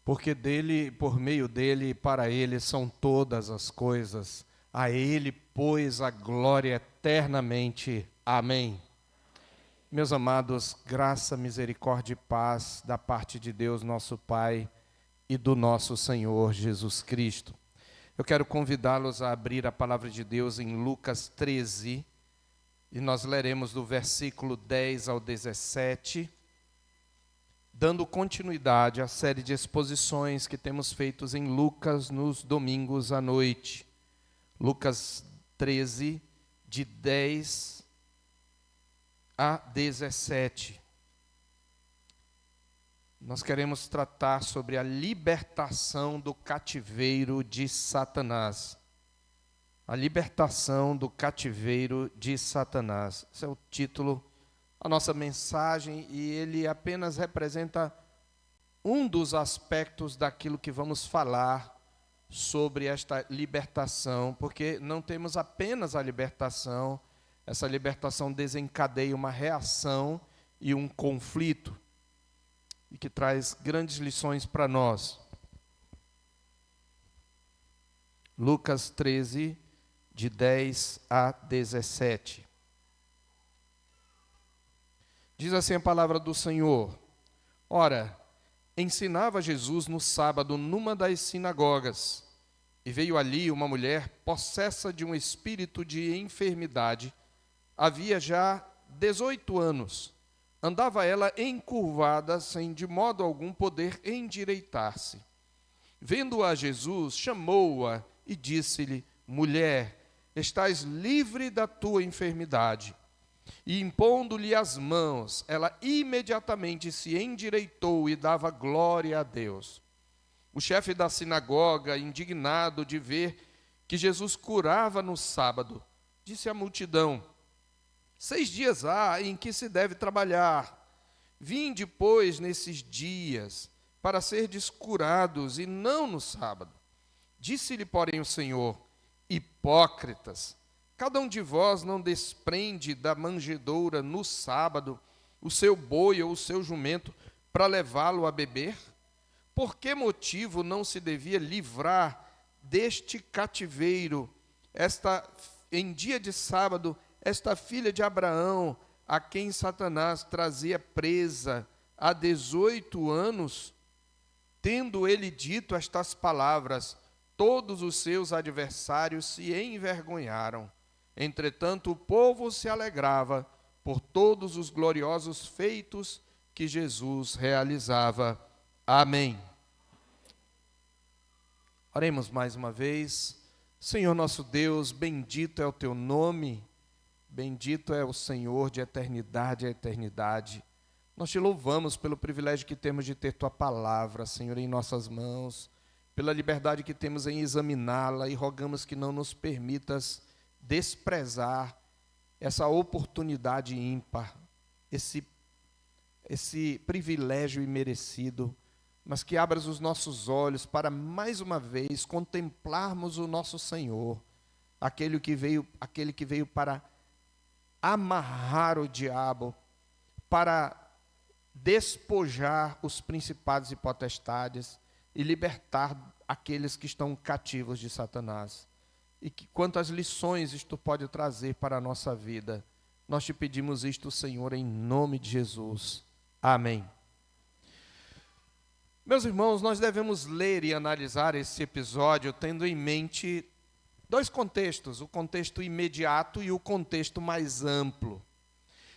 Porque dele, por meio dele e para ele são todas as coisas. A ele, pois, a glória eternamente. Amém. Meus amados, graça, misericórdia e paz da parte de Deus, nosso Pai, e do nosso Senhor Jesus Cristo. Eu quero convidá-los a abrir a palavra de Deus em Lucas 13, e nós leremos do versículo 10 ao 17, dando continuidade à série de exposições que temos feitos em Lucas nos domingos à noite. Lucas 13, de 10 a 17. Nós queremos tratar sobre a libertação do cativeiro de Satanás. A libertação do cativeiro de Satanás. Esse é o título da nossa mensagem e ele apenas representa um dos aspectos daquilo que vamos falar sobre esta libertação, porque não temos apenas a libertação, essa libertação desencadeia uma reação e um conflito, e que traz grandes lições para nós. Lucas 13, de 10 a 17. Diz assim a palavra do Senhor: Ora, ensinava Jesus no sábado numa das sinagogas, e veio ali uma mulher possessa de um espírito de enfermidade. Havia já 18 anos. Andava ela encurvada, sem de modo algum poder endireitar-se. Vendo-a Jesus, chamou-a e disse-lhe: Mulher, estás livre da tua enfermidade. E impondo-lhe as mãos, ela imediatamente se endireitou e dava glória a Deus. O chefe da sinagoga, indignado de ver que Jesus curava no sábado, disse à multidão: 6 dias há em que se deve trabalhar. Vinde, pois, nesses dias, para serdes curados, e não no sábado. Disse-lhe, porém, o Senhor: Hipócritas, cada um de vós não desprende da manjedoura no sábado o seu boi ou o seu jumento para levá-lo a beber? Por que motivo não se devia livrar deste cativeiro, em dia de sábado, esta filha de Abraão, a quem Satanás trazia presa há 18 anos? Tendo ele dito estas palavras, todos os seus adversários se envergonharam. Entretanto, o povo se alegrava por todos os gloriosos feitos que Jesus realizava. Amém. Oremos mais uma vez. Senhor nosso Deus, bendito é o teu nome. Bendito é o Senhor de eternidade a eternidade. Nós te louvamos pelo privilégio que temos de ter tua palavra, Senhor, em nossas mãos, pela liberdade que temos em examiná-la, e rogamos que não nos permitas desprezar essa oportunidade ímpar, esse privilégio imerecido, mas que abras os nossos olhos para mais uma vez contemplarmos o nosso Senhor, aquele que veio para amarrar o diabo, para despojar os principados e potestades e libertar aqueles que estão cativos de Satanás. E que quantas lições isto pode trazer para a nossa vida. Nós te pedimos isto, Senhor, em nome de Jesus. Amém. Meus irmãos, nós devemos ler e analisar esse episódio tendo em mente dois contextos, o contexto imediato e o contexto mais amplo.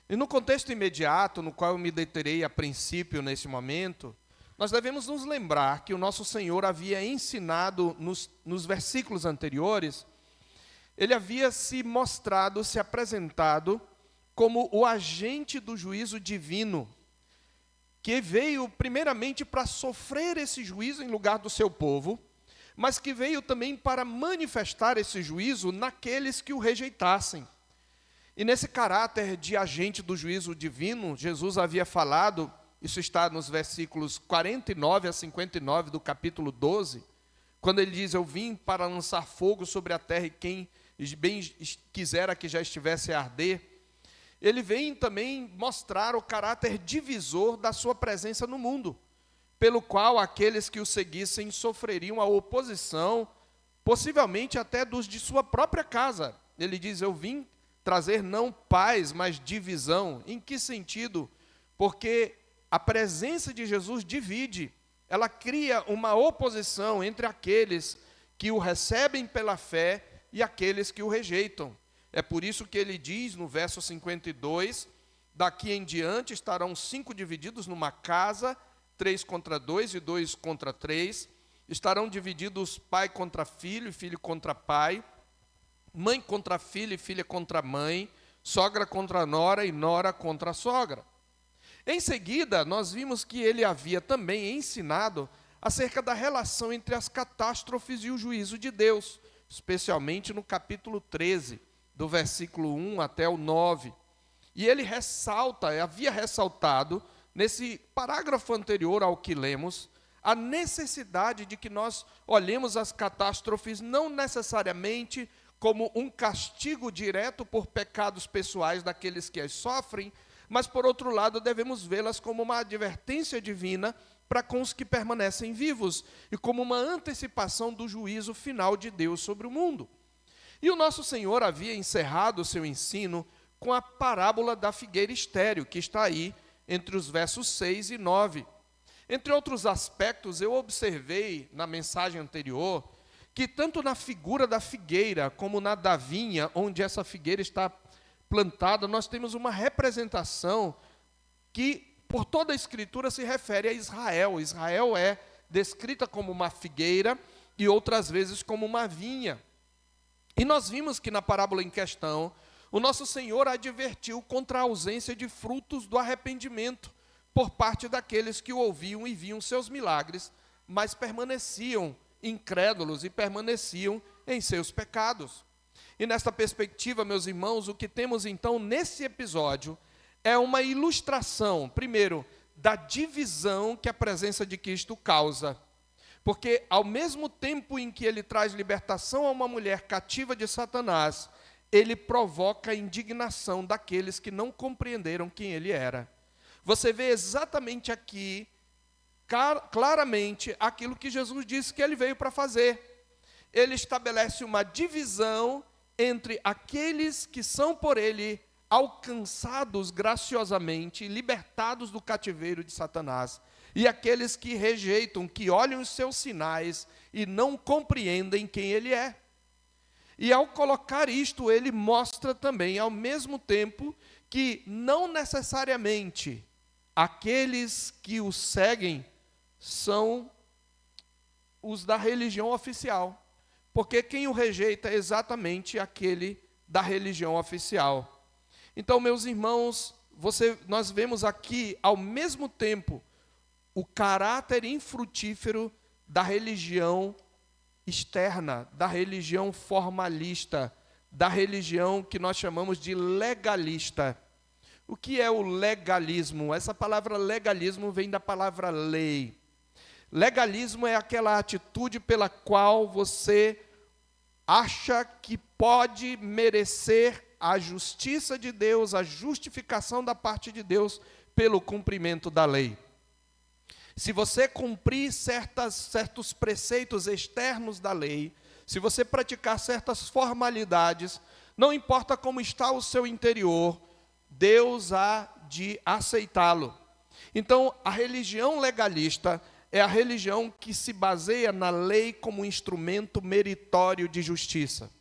E no contexto imediato, no qual eu me deterei a princípio nesse momento, nós devemos nos lembrar que o nosso Senhor havia ensinado nos versículos anteriores, ele havia se mostrado, se apresentado como o agente do juízo divino, que veio primeiramente para sofrer esse juízo em lugar do seu povo, mas que veio também para manifestar esse juízo naqueles que o rejeitassem. E nesse caráter de agente do juízo divino, Jesus havia falado, isso está nos versículos 49 a 59 do capítulo 12, quando ele diz: Eu vim para lançar fogo sobre a terra, e quem bem quisera que já estivesse a arder. Ele vem também mostrar o caráter divisor da sua presença no mundo. pelo qual aqueles que o seguissem sofreriam a oposição, possivelmente até dos de sua própria casa. Ele diz: eu vim trazer não paz, mas divisão. Em que sentido? Porque a presença de Jesus divide, ela cria uma oposição entre aqueles que o recebem pela fé e aqueles que o rejeitam. É por isso que ele diz no verso 52, daqui em diante estarão 5 divididos numa casa, 3 contra 2 e 2 contra 3, estarão divididos pai contra filho e filho contra pai, mãe contra filha e filha contra mãe, sogra contra nora e nora contra sogra. Em seguida, nós vimos que ele havia também ensinado acerca da relação entre as catástrofes e o juízo de Deus, especialmente no capítulo 13, do versículo 1 até o 9. E ele havia ressaltado, nesse parágrafo anterior ao que lemos, a necessidade de que nós olhemos as catástrofes não necessariamente como um castigo direto por pecados pessoais daqueles que as sofrem, mas, por outro lado, devemos vê-las como uma advertência divina para com os que permanecem vivos e como uma antecipação do juízo final de Deus sobre o mundo. E o nosso Senhor havia encerrado o seu ensino com a parábola da figueira estéril, que está aí entre os versos 6 e 9. Entre outros aspectos, eu observei na mensagem anterior que tanto na figura da figueira como na da vinha, onde essa figueira está plantada, nós temos uma representação que, por toda a Escritura, se refere a Israel. Israel é descrita como uma figueira e outras vezes como uma vinha. E nós vimos que na parábola em questão, o nosso Senhor advertiu contra a ausência de frutos do arrependimento por parte daqueles que o ouviam e viam seus milagres, mas permaneciam incrédulos e permaneciam em seus pecados. E nesta perspectiva, meus irmãos, o que temos então nesse episódio é uma ilustração, primeiro, da divisão que a presença de Cristo causa. Porque ao mesmo tempo em que ele traz libertação a uma mulher cativa de Satanás, ele provoca a indignação daqueles que não compreenderam quem ele era. Você vê exatamente aqui, claramente, aquilo que Jesus disse que ele veio para fazer. Ele estabelece uma divisão entre aqueles que são por ele alcançados graciosamente, libertados do cativeiro de Satanás, e aqueles que rejeitam, que olham os seus sinais e não compreendem quem ele é. E ao colocar isto, ele mostra também, ao mesmo tempo, que não necessariamente aqueles que o seguem são os da religião oficial. Porque quem o rejeita é exatamente aquele da religião oficial. Então, meus irmãos, nós vemos aqui, ao mesmo tempo, o caráter infrutífero da religião externa, da religião formalista, da religião que nós chamamos de legalista. O que é o legalismo? Essa palavra legalismo vem da palavra lei. Legalismo é aquela atitude pela qual você acha que pode merecer a justiça de Deus, a justificação da parte de Deus pelo cumprimento da lei. Se você cumprir certos preceitos externos da lei, se você praticar certas formalidades, não importa como está o seu interior, Deus há de aceitá-lo. Então, a religião legalista é a religião que se baseia na lei como instrumento meritório de justiça.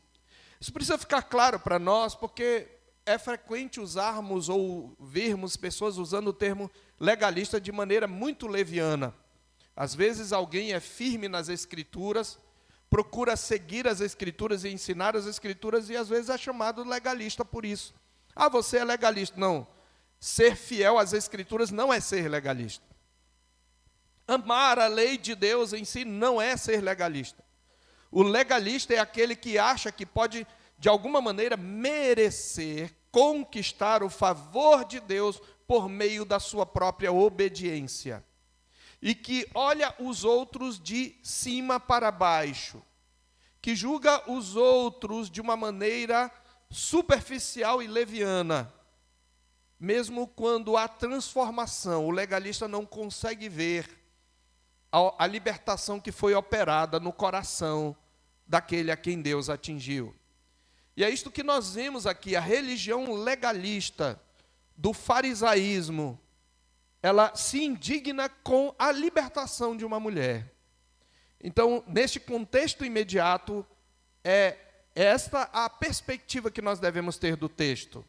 Isso precisa ficar claro para nós, porque é frequente usarmos ou vermos pessoas usando o termo legalista de maneira muito leviana. Às vezes alguém é firme nas Escrituras, procura seguir as Escrituras e ensinar as Escrituras, e às vezes é chamado legalista por isso. Ah, você é legalista. Não, ser fiel às Escrituras não é ser legalista. Amar a lei de Deus em si não é ser legalista. O legalista é aquele que acha que pode, de alguma maneira, merecer, conquistar o favor de Deus por meio da sua própria obediência. E que olha os outros de cima para baixo. Que julga os outros de uma maneira superficial e leviana. Mesmo quando há transformação, o legalista não consegue ver a libertação que foi operada no coração daquele a quem Deus atingiu. E é isto que nós vemos aqui, a religião legalista do farisaísmo, ela se indigna com a libertação de uma mulher. Então, neste contexto imediato, é esta a perspectiva que nós devemos ter do texto.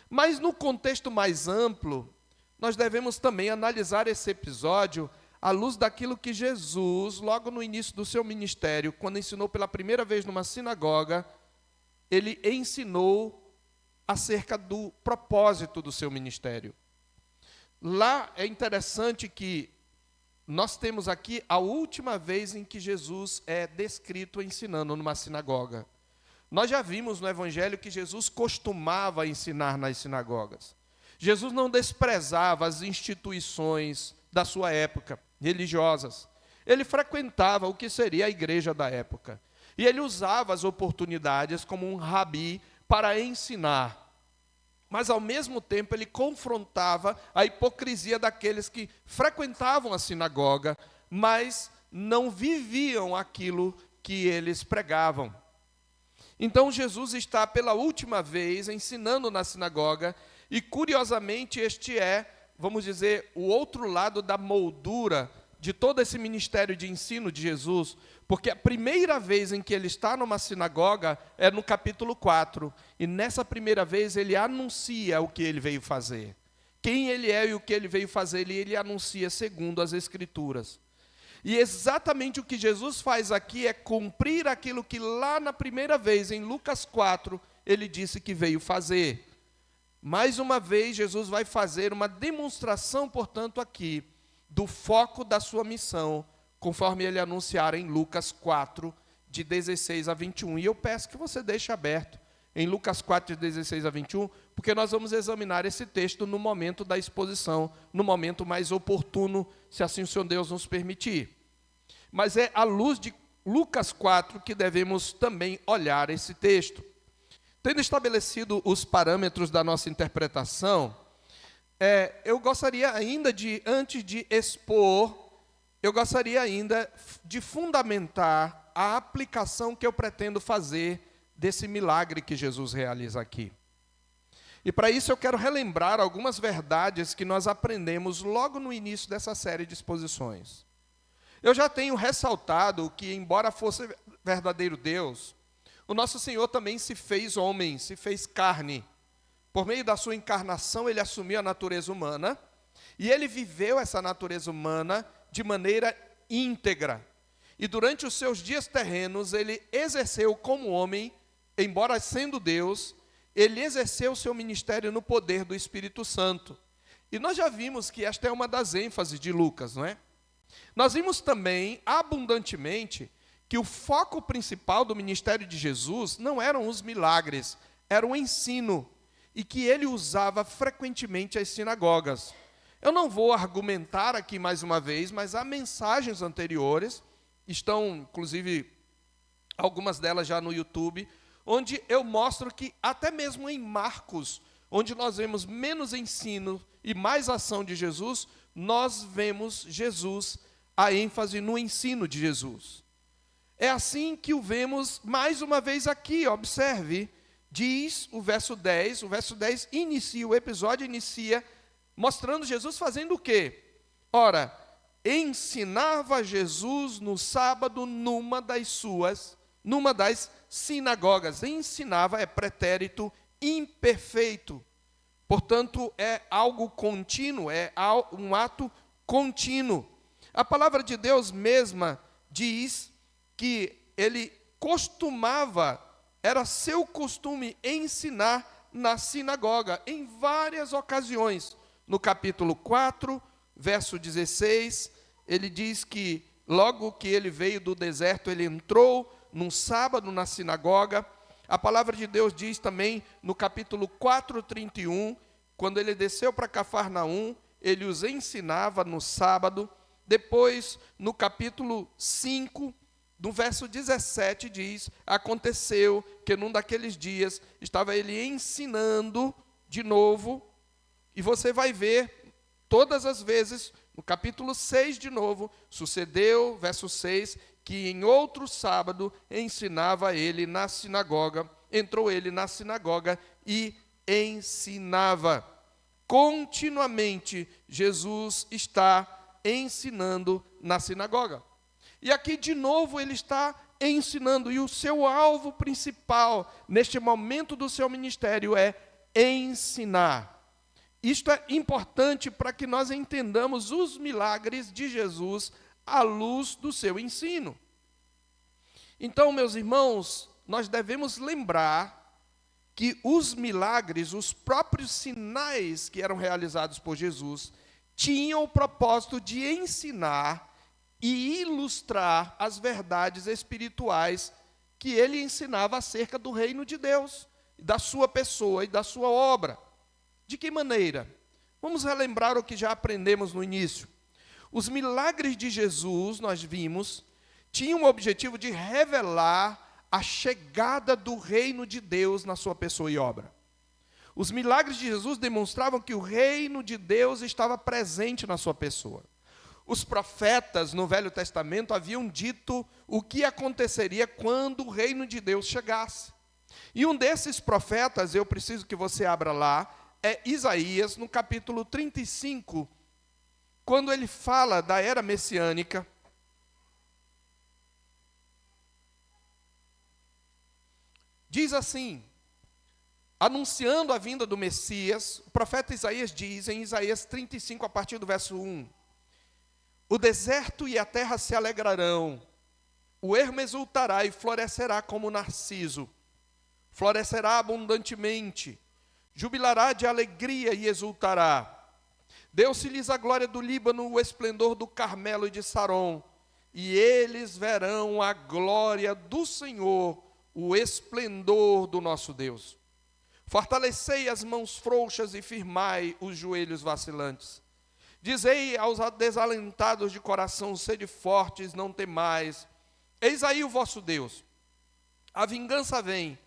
Mas no contexto mais amplo, nós devemos também analisar esse episódio à luz daquilo que Jesus, logo no início do seu ministério, quando ensinou pela primeira vez numa sinagoga, ele ensinou acerca do propósito do seu ministério. Lá é interessante que nós temos aqui a última vez em que Jesus é descrito ensinando numa sinagoga. Nós já vimos no Evangelho que Jesus costumava ensinar nas sinagogas. Jesus não desprezava as instituições da sua época, religiosas. Ele frequentava o que seria a igreja da época. E ele usava as oportunidades como um rabi para ensinar. Mas, ao mesmo tempo, ele confrontava a hipocrisia daqueles que frequentavam a sinagoga, mas não viviam aquilo que eles pregavam. Então, Jesus está pela última vez ensinando na sinagoga, e curiosamente este é, vamos dizer, o outro lado da moldura de todo esse ministério de ensino de Jesus, porque a primeira vez em que ele está numa sinagoga é no capítulo 4, e nessa primeira vez ele anuncia o que ele veio fazer. Quem ele é e o que ele veio fazer, ele anuncia segundo as Escrituras. E exatamente o que Jesus faz aqui é cumprir aquilo que lá na primeira vez, em Lucas 4, ele disse que veio fazer. Mais uma vez, Jesus vai fazer uma demonstração, portanto, aqui, do foco da sua missão, conforme ele anunciar em Lucas 4, de 16 a 21. E eu peço que você deixe aberto em Lucas 4, de 16 a 21, porque nós vamos examinar esse texto no momento da exposição, no momento mais oportuno, se assim o Senhor Deus nos permitir. Mas é à luz de Lucas 4 que devemos também olhar esse texto. Tendo estabelecido os parâmetros da nossa interpretação, eu gostaria ainda de, antes de expor, eu gostaria ainda de fundamentar a aplicação que eu pretendo fazer desse milagre que Jesus realiza aqui. E para isso eu quero relembrar algumas verdades que nós aprendemos logo no início dessa série de exposições. Eu já tenho ressaltado que, embora fosse verdadeiro Deus, o nosso Senhor também se fez homem, se fez carne. Por meio da sua encarnação, ele assumiu a natureza humana, e ele viveu essa natureza humana de maneira íntegra. E durante os seus dias terrenos, ele exerceu como homem, embora sendo Deus, ele exerceu o seu ministério no poder do Espírito Santo. E nós já vimos que esta é uma das ênfases de Lucas, não é? Nós vimos também, abundantemente, que o foco principal do ministério de Jesus não eram os milagres, era o ensino, e que ele usava frequentemente as sinagogas. Eu não vou argumentar aqui mais uma vez, mas há mensagens anteriores, estão inclusive algumas delas já no YouTube, onde eu mostro que até mesmo em Marcos, onde nós vemos menos ensino e mais ação de Jesus, nós vemos Jesus, a ênfase no ensino de Jesus. É assim que o vemos mais uma vez aqui, observe. Diz o verso 10 inicia, o episódio inicia mostrando Jesus fazendo o quê? Ora, ensinava Jesus no sábado numa das sinagogas. Ensinava é pretérito imperfeito. Portanto, é algo contínuo, é um ato contínuo. A palavra de Deus mesma diz que ele costumava, era seu costume ensinar na sinagoga, em várias ocasiões. No capítulo 4, verso 16, ele diz que logo que ele veio do deserto, ele entrou num sábado na sinagoga. A palavra de Deus diz também no capítulo 4:31, quando ele desceu para Cafarnaum, ele os ensinava no sábado. Depois, no capítulo 5, no verso 17 diz, aconteceu que num daqueles dias estava ele ensinando de novo, e você vai ver todas as vezes No capítulo 6, de novo, sucedeu, verso 6, que em outro sábado ensinava ele na sinagoga, entrou ele na sinagoga e ensinava. Continuamente, Jesus está ensinando na sinagoga. E aqui, de novo, ele está ensinando, e o seu alvo principal, neste momento do seu ministério, é ensinar. Isto é importante para que nós entendamos os milagres de Jesus à luz do seu ensino. Então, meus irmãos, nós devemos lembrar que os milagres, os próprios sinais que eram realizados por Jesus, tinham o propósito de ensinar e ilustrar as verdades espirituais que ele ensinava acerca do reino de Deus, da sua pessoa e da sua obra. De que maneira? Vamos relembrar o que já aprendemos no início. Os milagres de Jesus, nós vimos, tinham o objetivo de revelar a chegada do reino de Deus na sua pessoa e obra. Os milagres de Jesus demonstravam que o reino de Deus estava presente na sua pessoa. Os profetas no Velho Testamento haviam dito o que aconteceria quando o reino de Deus chegasse. E um desses profetas, eu preciso que você abra lá, é Isaías, no capítulo 35, quando ele fala da era messiânica. Diz assim, anunciando a vinda do Messias, o profeta Isaías diz, em Isaías 35, a partir do verso 1, o deserto e a terra se alegrarão, o ermo exultará e florescerá como o narciso, florescerá abundantemente, jubilará de alegria e exultará. Deu-se-lhes a glória do Líbano, o esplendor do Carmelo e de Saron, e eles verão a glória do Senhor, o esplendor do nosso Deus. Fortalecei as mãos frouxas e firmai os joelhos vacilantes. Dizei aos desalentados de coração, sede fortes, não temais. Eis aí o vosso Deus. A vingança vem,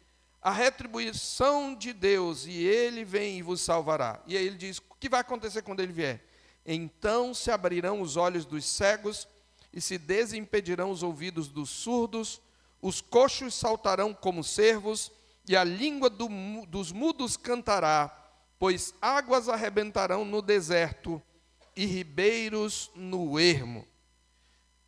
a retribuição de Deus, e ele vem e vos salvará. E aí ele diz, o que vai acontecer quando ele vier? Então se abrirão os olhos dos cegos, e se desimpedirão os ouvidos dos surdos, os coxos saltarão como cervos, e a língua dos mudos cantará, pois águas arrebentarão no deserto, e ribeiros no ermo.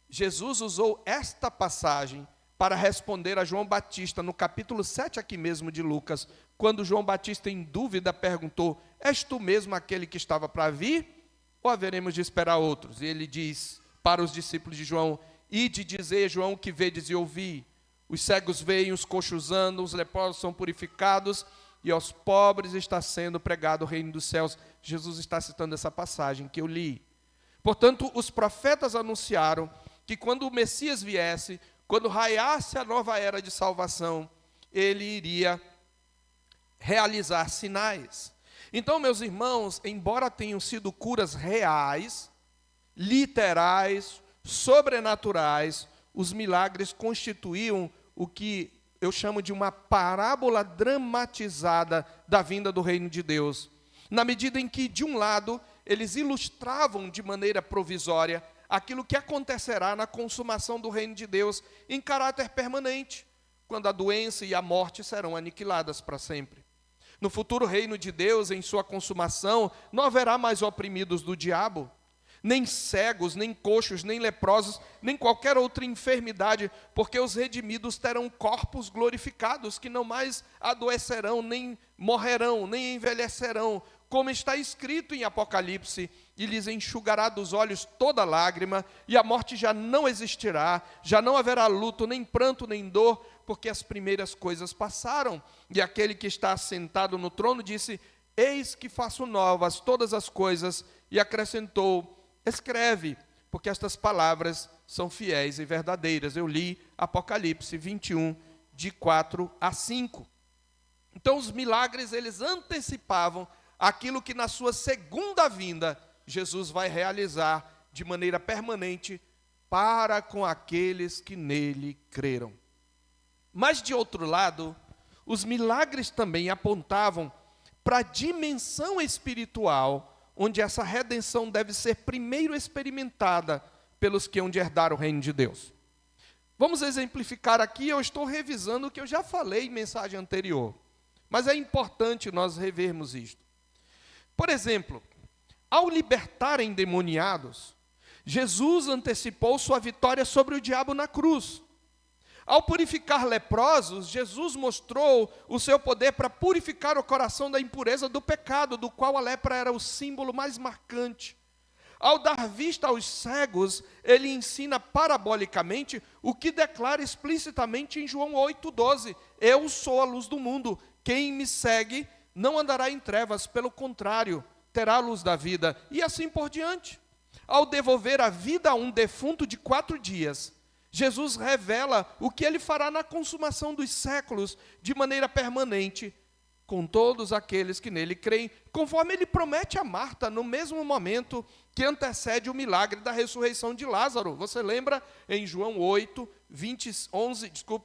Jesus usou esta passagem para responder a João Batista, no capítulo 7 aqui mesmo de Lucas, quando João Batista, em dúvida, perguntou, és tu mesmo aquele que estava para vir, ou haveremos de esperar outros? E ele diz para os discípulos de João, ide dizer, João, que vedes e ouvi, os cegos veem, os coxos andam, os leprosos são purificados, e aos pobres está sendo pregado o reino dos céus. Jesus está citando essa passagem que eu li. Portanto, os profetas anunciaram que quando o Messias viesse, quando raiasse a nova era de salvação, ele iria realizar sinais. Então, meus irmãos, embora tenham sido curas reais, literais, sobrenaturais, os milagres constituíam o que eu chamo de uma parábola dramatizada da vinda do reino de Deus. Na medida em que, de um lado, eles ilustravam de maneira provisória aquilo que acontecerá na consumação do reino de Deus em caráter permanente, quando a doença e a morte serão aniquiladas para sempre. No futuro reino de Deus, em sua consumação, não haverá mais oprimidos do diabo, nem cegos, nem coxos, nem leprosos, nem qualquer outra enfermidade, porque os redimidos terão corpos glorificados, que não mais adoecerão, nem morrerão, nem envelhecerão, como está escrito em Apocalipse, e lhes enxugará dos olhos toda lágrima, e a morte já não existirá, já não haverá luto, nem pranto, nem dor, porque as primeiras coisas passaram. E aquele que está assentado no trono disse, eis que faço novas todas as coisas, e acrescentou, escreve, porque estas palavras são fiéis e verdadeiras. Eu li Apocalipse 21, de 4 a 5. Então os milagres, eles antecipavam aquilo que na sua segunda vinda, Jesus vai realizar de maneira permanente para com aqueles que nele creram. Mas de outro lado, os milagres também apontavam para a dimensão espiritual onde essa redenção deve ser primeiro experimentada pelos que hão de herdar o reino de Deus. Vamos exemplificar aqui, eu estou revisando o que eu já falei em mensagem anterior, mas é importante nós revermos isto. Por exemplo, ao libertar endemoniados, Jesus antecipou sua vitória sobre o diabo na cruz. Ao purificar leprosos, Jesus mostrou o seu poder para purificar o coração da impureza do pecado, do qual a lepra era o símbolo mais marcante. Ao dar vista aos cegos, ele ensina parabolicamente o que declara explicitamente em João 8,12: eu sou a luz do mundo, quem me segue não andará em trevas, pelo contrário, terá a luz da vida, e assim por diante. Ao devolver a vida a um defunto de 4 dias, Jesus revela o que ele fará na consumação dos séculos, de maneira permanente, com todos aqueles que nele creem, conforme ele promete a Marta, no mesmo momento que antecede o milagre da ressurreição de Lázaro. Você lembra em João 8,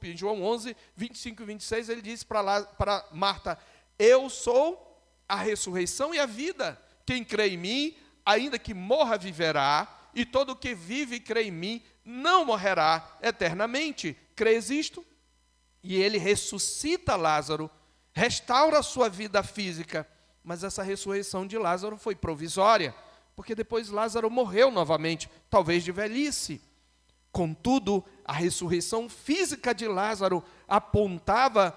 em João 11, 25 e 26, ele diz para Marta: eu sou a ressurreição e a vida. Quem crê em mim, ainda que morra, viverá, e todo o que vive e crê em mim não morrerá eternamente. Crês isto? E ele ressuscita Lázaro, restaura a sua vida física, mas essa ressurreição de Lázaro foi provisória, porque depois Lázaro morreu novamente, talvez de velhice. Contudo, a ressurreição física de Lázaro apontava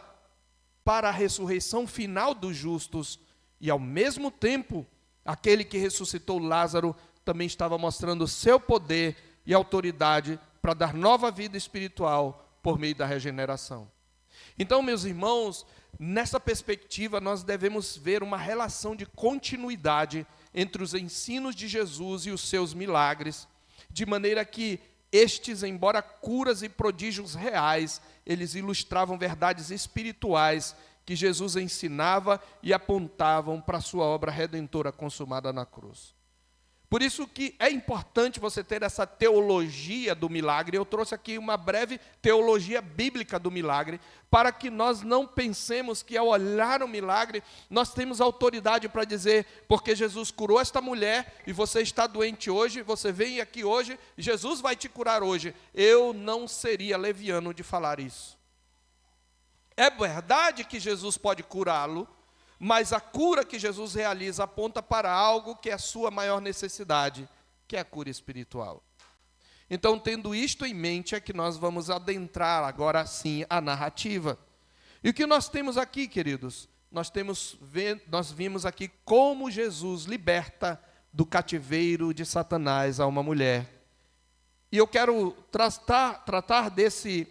para a ressurreição final dos justos, e ao mesmo tempo, aquele que ressuscitou Lázaro também estava mostrando o seu poder e autoridade para dar nova vida espiritual por meio da regeneração. Então, meus irmãos, nessa perspectiva, nós devemos ver uma relação de continuidade entre os ensinos de Jesus e os seus milagres, de maneira que estes, embora curas e prodígios reais, eles ilustravam verdades espirituais que Jesus ensinava e apontavam para a sua obra redentora consumada na cruz. Por isso que é importante você ter essa teologia do milagre. Eu trouxe aqui uma breve teologia bíblica do milagre, para que nós não pensemos que ao olhar o milagre, nós temos autoridade para dizer, porque Jesus curou esta mulher, e você está doente hoje, você vem aqui hoje, Jesus vai te curar hoje. Eu não seria leviano de falar isso. É verdade que Jesus pode curá-lo, mas a cura que Jesus realiza aponta para algo que é a sua maior necessidade, que é a cura espiritual. Então, tendo isto em mente, é que nós vamos adentrar agora sim a narrativa. E o que nós temos aqui, queridos? Nós vimos aqui como Jesus liberta do cativeiro de Satanás a uma mulher. E eu quero tratar desse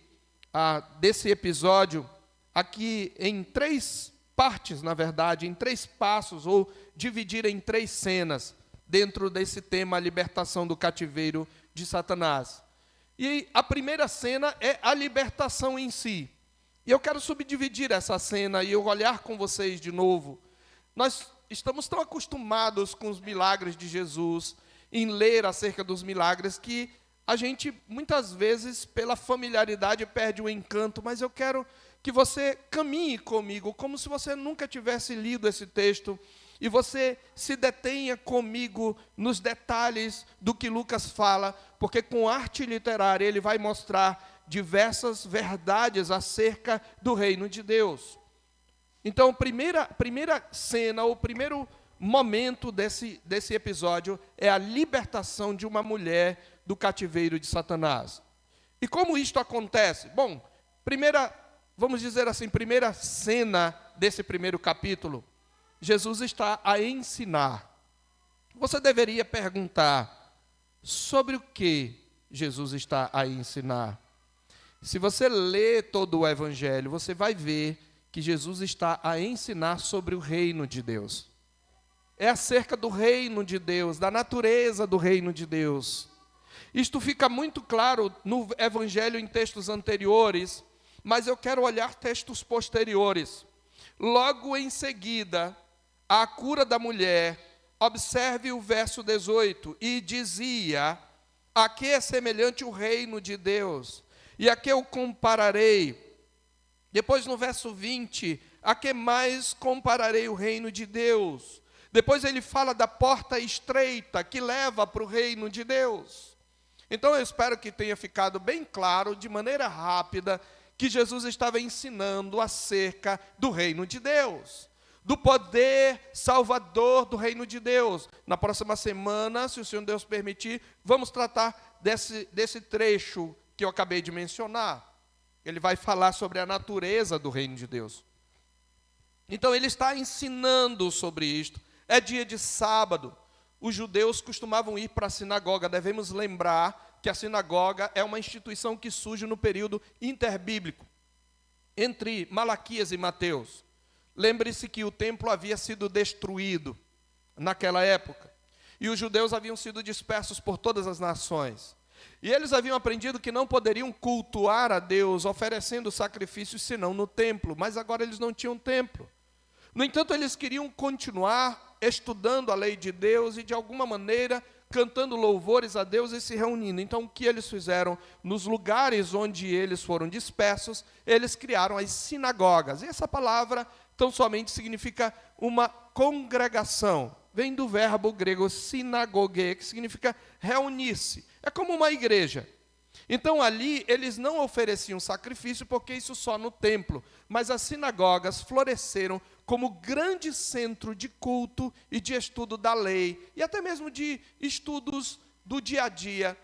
episódio aqui em 3 partes, na verdade, em 3 passos, ou dividir em 3 cenas, dentro desse tema, a libertação do cativeiro de Satanás. E a primeira cena é a libertação em si. E eu quero subdividir essa cena e eu olhar com vocês de novo. Nós estamos tão acostumados com os milagres de Jesus, em ler acerca dos milagres, que a gente, muitas vezes, pela familiaridade, perde o encanto, mas eu quero que você caminhe comigo, como se você nunca tivesse lido esse texto, e você se detenha comigo nos detalhes do que Lucas fala, porque com arte literária ele vai mostrar diversas verdades acerca do reino de Deus. Então, primeira cena, o primeiro momento desse episódio é a libertação de uma mulher do cativeiro de Satanás. E como isto acontece? Bom, vamos dizer assim, primeira cena desse primeiro capítulo, Jesus está a ensinar. Você deveria perguntar, sobre o que Jesus está a ensinar? Se você lê todo o Evangelho, você vai ver que Jesus está a ensinar sobre o reino de Deus. É acerca do reino de Deus, da natureza do reino de Deus. Isto fica muito claro no Evangelho em textos anteriores, mas eu quero olhar textos posteriores. Logo em seguida, a cura da mulher, observe o verso 18, e dizia, a que é semelhante o reino de Deus, e a que eu compararei? Depois no verso 20, a que mais compararei o reino de Deus? Depois ele fala da porta estreita que leva para o reino de Deus. Então eu espero que tenha ficado bem claro, de maneira rápida, que Jesus estava ensinando acerca do reino de Deus, do poder salvador do reino de Deus. Na próxima semana, se o Senhor Deus permitir, vamos tratar desse trecho que eu acabei de mencionar. Ele vai falar sobre a natureza do reino de Deus. Então ele está ensinando sobre isto. É dia de sábado. Os judeus costumavam ir para a sinagoga. Devemos lembrar que a sinagoga é uma instituição que surge no período interbíblico, entre Malaquias e Mateus. Lembre-se que o templo havia sido destruído naquela época, e os judeus haviam sido dispersos por todas as nações. E eles haviam aprendido que não poderiam cultuar a Deus oferecendo sacrifícios senão no templo, mas agora eles não tinham templo. No entanto, eles queriam continuar estudando a lei de Deus e, de alguma maneira, cantando louvores a Deus e se reunindo. Então, o que eles fizeram? Nos lugares onde eles foram dispersos, eles criaram as sinagogas. E essa palavra, tão somente, significa uma congregação. Vem do verbo grego sinagoge, que significa reunir-se. É como uma igreja. Então, ali, eles não ofereciam sacrifício, porque isso só no templo. Mas as sinagogas floresceram como grande centro de culto e de estudo da lei, e até mesmo de estudos do dia a dia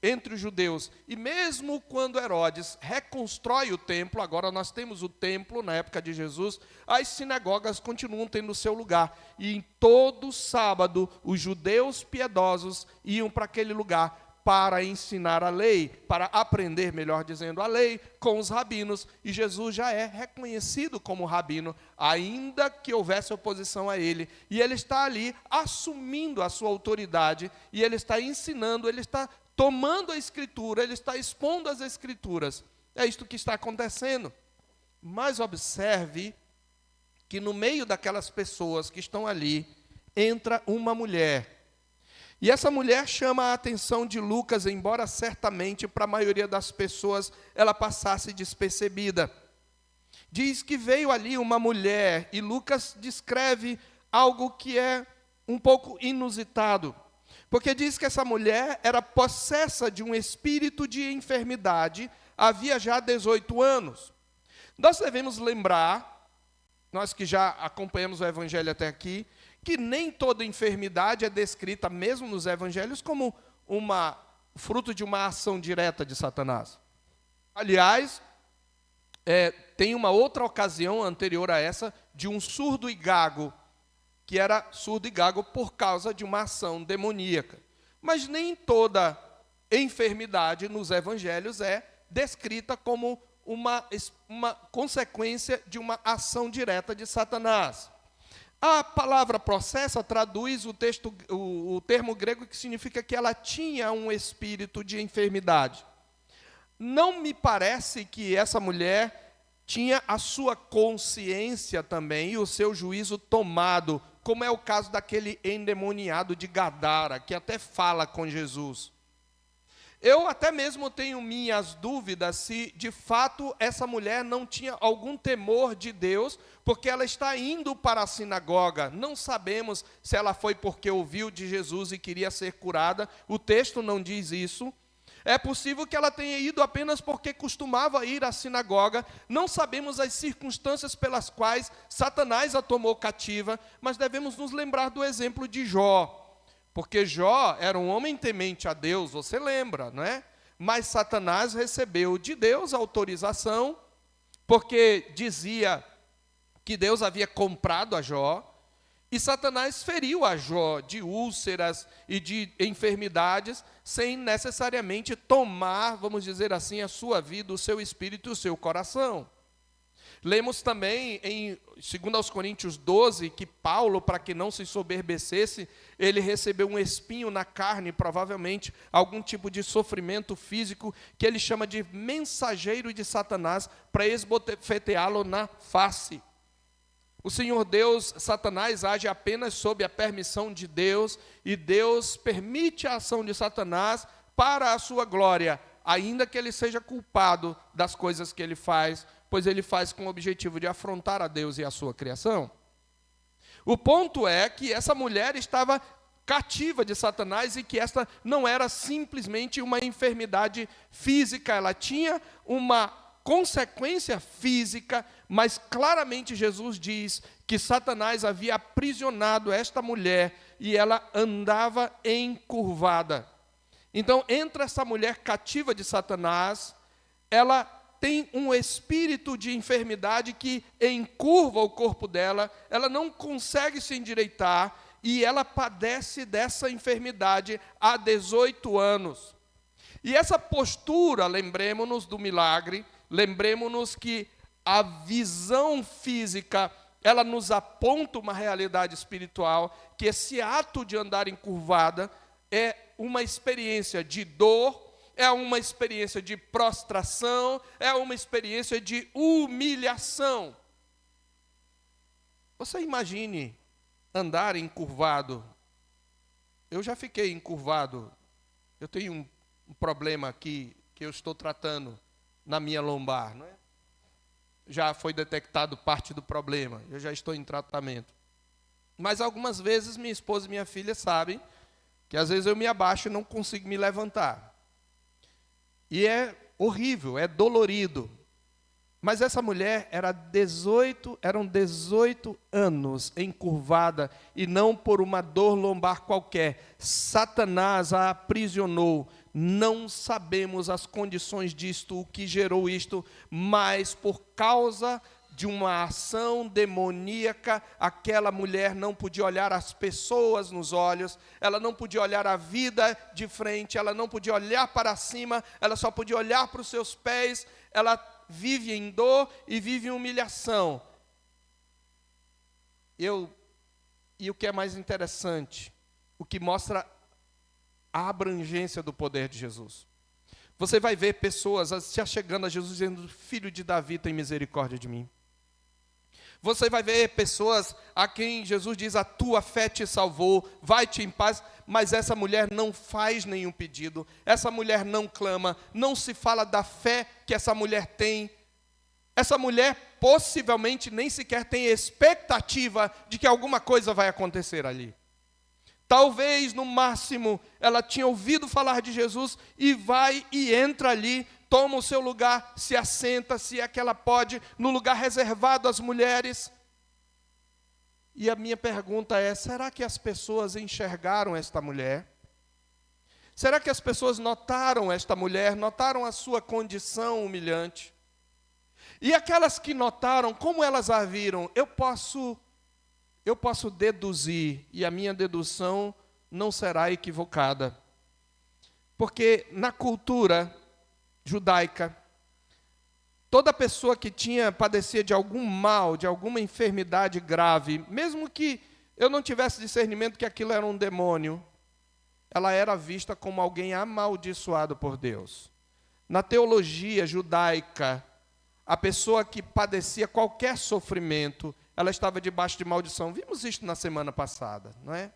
entre os judeus. E mesmo quando Herodes reconstrói o templo, agora nós temos o templo na época de Jesus, as sinagogas continuam tendo o seu lugar. E em todo sábado, os judeus piedosos iam para aquele lugar para ensinar a lei, para aprender, melhor dizendo, a lei com os rabinos. E Jesus já é reconhecido como rabino, ainda que houvesse oposição a ele. E ele está ali assumindo a sua autoridade, e ele está ensinando, ele está tomando a Escritura, ele está expondo as Escrituras. É isto que está acontecendo. Mas observe que no meio daquelas pessoas que estão ali, entra uma mulher. E essa mulher chama a atenção de Lucas, embora certamente para a maioria das pessoas ela passasse despercebida. Diz que veio ali uma mulher, e Lucas descreve algo que é um pouco inusitado. Porque diz que essa mulher era possessa de um espírito de enfermidade, havia já 18 anos. Nós devemos lembrar, nós que já acompanhamos o Evangelho até aqui, que nem toda enfermidade é descrita, mesmo nos evangelhos, como fruto de uma ação direta de Satanás. Aliás, tem uma outra ocasião anterior a essa, de um surdo e gago, que era surdo e gago por causa de uma ação demoníaca. Mas nem toda enfermidade nos evangelhos é descrita como uma consequência de uma ação direta de Satanás. A palavra possessa traduz o termo grego que significa que ela tinha um espírito de enfermidade. Não me parece que essa mulher tinha a sua consciência também e o seu juízo tomado, como é o caso daquele endemoniado de Gadara, que até fala com Jesus. Eu até mesmo tenho minhas dúvidas se, de fato, essa mulher não tinha algum temor de Deus, porque ela está indo para a sinagoga. Não sabemos se ela foi porque ouviu de Jesus e queria ser curada. O texto não diz isso. É possível que ela tenha ido apenas porque costumava ir à sinagoga. Não sabemos as circunstâncias pelas quais Satanás a tomou cativa, mas devemos nos lembrar do exemplo de Jó. Porque Jó era um homem temente a Deus, você lembra, não é? Mas Satanás recebeu de Deus a autorização, porque dizia que Deus havia comprado a Jó, e Satanás feriu a Jó de úlceras e de enfermidades, sem necessariamente tomar, vamos dizer assim, a sua vida, o seu espírito e o seu coração. Lemos também em 2 Coríntios 12, que Paulo, para que não se soberbecesse, ele recebeu um espinho na carne, provavelmente algum tipo de sofrimento físico, que ele chama de mensageiro de Satanás, para esbofeteá-lo na face. O Senhor Deus, Satanás, age apenas sob a permissão de Deus, e Deus permite a ação de Satanás para a sua glória, ainda que ele seja culpado das coisas que ele faz, pois ele faz com o objetivo de afrontar a Deus e a sua criação. O ponto é que essa mulher estava cativa de Satanás e que esta não era simplesmente uma enfermidade física, ela tinha uma consequência física, mas claramente Jesus diz que Satanás havia aprisionado esta mulher e ela andava encurvada. Então, entra essa mulher cativa de Satanás, ela tem um espírito de enfermidade que encurva o corpo dela, ela não consegue se endireitar e ela padece dessa enfermidade há 18 anos. E essa postura, lembremos-nos do milagre, lembremos-nos que a visão física, ela nos aponta uma realidade espiritual, que esse ato de andar encurvada é uma experiência de dor, é uma experiência de prostração, é uma experiência de humilhação. Você imagine andar encurvado. Eu já fiquei encurvado. Eu tenho um problema aqui que eu estou tratando na minha lombar, não é? Já foi detectado parte do problema, eu já estou em tratamento. Mas algumas vezes minha esposa e minha filha sabem que às vezes eu me abaixo e não consigo me levantar. E é horrível, é dolorido. Mas essa mulher eram 18 anos encurvada, e não por uma dor lombar qualquer. Satanás a aprisionou. Não sabemos as condições disto, o que gerou isto, mas por causa de uma ação demoníaca, aquela mulher não podia olhar as pessoas nos olhos, ela não podia olhar a vida de frente, ela não podia olhar para cima, ela só podia olhar para os seus pés, ela vive em dor e vive em humilhação. E o que é mais interessante, o que mostra a abrangência do poder de Jesus. Você vai ver pessoas se achegando a Jesus dizendo: filho de Davi, tem misericórdia de mim. Você vai ver pessoas a quem Jesus diz: a tua fé te salvou, vai-te em paz. Mas essa mulher não faz nenhum pedido, essa mulher não clama, não se fala da fé que essa mulher tem. Essa mulher possivelmente nem sequer tem expectativa de que alguma coisa vai acontecer ali. Talvez, no máximo, ela tinha ouvido falar de Jesus e vai e entra ali, toma o seu lugar, se assenta, se é que ela pode, no lugar reservado às mulheres. E a minha pergunta é: será que as pessoas enxergaram esta mulher? Será que as pessoas notaram esta mulher, notaram a sua condição humilhante? E aquelas que notaram, como elas a viram? Eu posso deduzir, e a minha dedução não será equivocada. Porque na cultura judaica, toda pessoa que padecia de algum mal, de alguma enfermidade grave, mesmo que eu não tivesse discernimento que aquilo era um demônio, ela era vista como alguém amaldiçoado por Deus. Na teologia judaica, a pessoa que padecia qualquer sofrimento, ela estava debaixo de maldição. Vimos isto na semana passada, não é?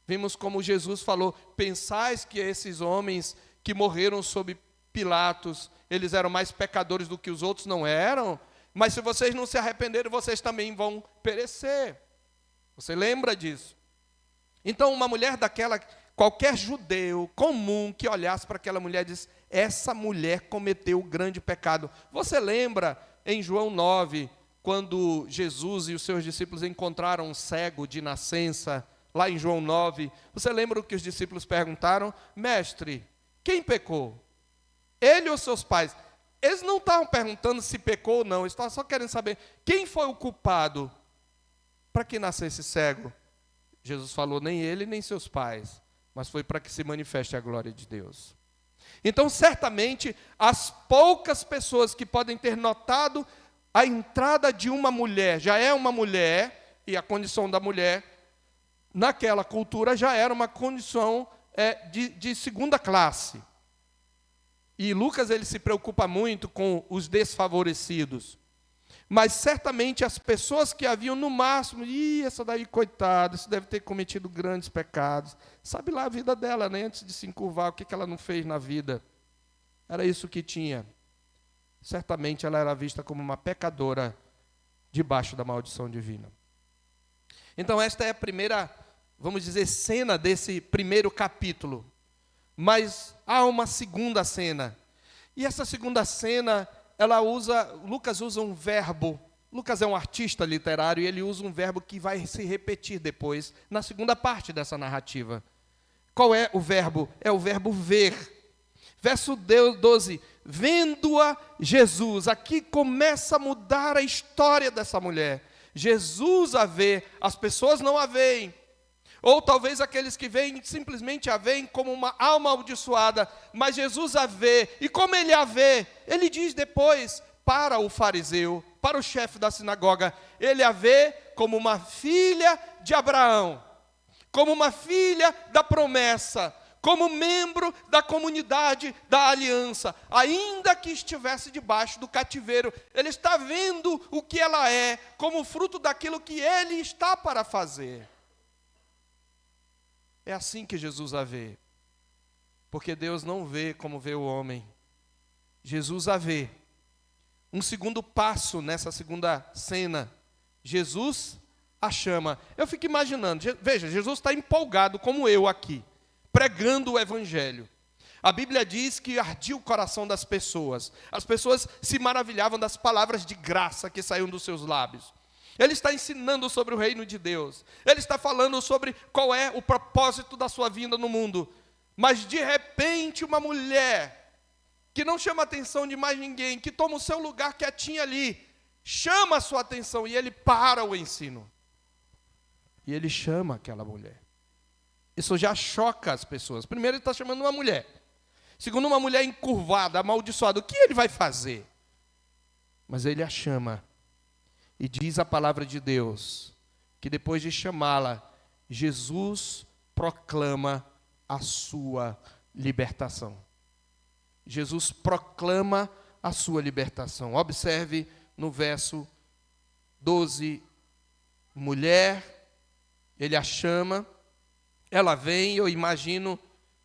Vimos como Jesus falou: pensais que esses homens que morreram sob Pilatos, eles eram mais pecadores do que os outros? Não eram, mas se vocês não se arrependerem, vocês também vão perecer. Você lembra disso? Então, uma mulher daquela, qualquer judeu comum que olhasse para aquela mulher diz: essa mulher cometeu grande pecado. Você lembra em João 9, quando Jesus e os seus discípulos encontraram um cego de nascença, lá em João 9, você lembra o que os discípulos perguntaram? Mestre, quem pecou? Ele ou seus pais? Eles não estavam perguntando se pecou ou não, eles estavam só querendo saber quem foi o culpado para que nascesse cego. Jesus falou: nem ele, nem seus pais, mas foi para que se manifeste a glória de Deus. Então, certamente, as poucas pessoas que podem ter notado a entrada de uma mulher, já é uma mulher, e a condição da mulher, naquela cultura, já era uma condição de segunda classe. E Lucas, ele se preocupa muito com os desfavorecidos. Mas certamente as pessoas que haviam no máximo: essa daí, coitada, isso deve ter cometido grandes pecados. Sabe lá a vida dela, né? Antes de se encurvar, o que ela não fez na vida? Era isso que tinha. Certamente ela era vista como uma pecadora debaixo da maldição divina. Então esta é a primeira, vamos dizer, cena desse primeiro capítulo. Mas há uma segunda cena. E essa segunda cena, Lucas usa um verbo. Lucas é um artista literário e ele usa um verbo que vai se repetir depois, na segunda parte dessa narrativa. Qual é o verbo? É o verbo ver. Verso 12, vendo-a Jesus. Aqui começa a mudar a história dessa mulher. Jesus a vê, as pessoas não a veem. Ou talvez aqueles que veem, simplesmente a veem como uma alma amaldiçoada. Mas Jesus a vê, e como ele a vê? Ele diz depois para o fariseu, para o chefe da sinagoga, ele a vê como uma filha de Abraão, como uma filha da promessa, como membro da comunidade da aliança, ainda que estivesse debaixo do cativeiro. Ele está vendo o que ela é, como fruto daquilo que ele está para fazer. É assim que Jesus a vê, porque Deus não vê como vê o homem. Jesus a vê. Um segundo passo nessa segunda cena, Jesus a chama. Eu fico imaginando, veja, Jesus está empolgado como eu aqui, pregando o evangelho. A Bíblia diz que ardia o coração das pessoas. As pessoas se maravilhavam das palavras de graça que saíam dos seus lábios. Ele está ensinando sobre o reino de Deus. Ele está falando sobre qual é o propósito da sua vinda no mundo. Mas de repente uma mulher, que não chama a atenção de mais ninguém, que toma o seu lugar quietinha ali, chama a sua atenção e ele para o ensino. E ele chama aquela mulher. Isso já choca as pessoas. Primeiro, ele está chamando uma mulher. Segundo, uma mulher encurvada, amaldiçoada. O que ele vai fazer? Mas ele a chama. E diz a palavra de Deus, que depois de chamá-la, Jesus proclama a sua libertação. Jesus proclama a sua libertação. Observe no verso 12. Mulher, ele a chama. Ela vem, eu imagino,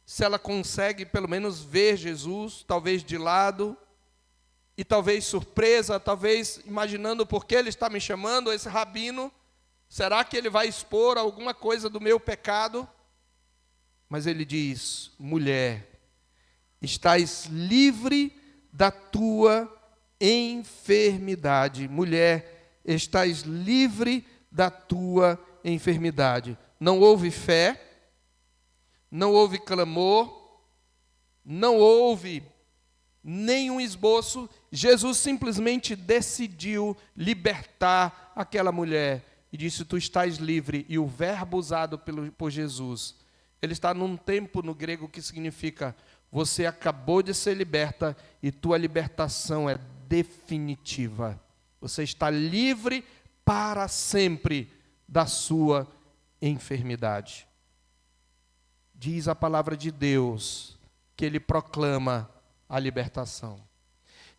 se ela consegue pelo menos ver Jesus, talvez de lado, e talvez surpresa, talvez imaginando por que ele está me chamando, esse rabino, será que ele vai expor alguma coisa do meu pecado? Mas ele diz, mulher, estás livre da tua enfermidade. Mulher, estás livre da tua enfermidade. Não houve fé, não houve clamor, não houve nenhum esboço. Jesus simplesmente decidiu libertar aquela mulher e disse, tu estás livre. E o verbo usado por Jesus, ele está num tempo no grego que significa, você acabou de ser liberta e tua libertação é definitiva. Você está livre para sempre da sua enfermidade. Diz a palavra de Deus que ele proclama a libertação.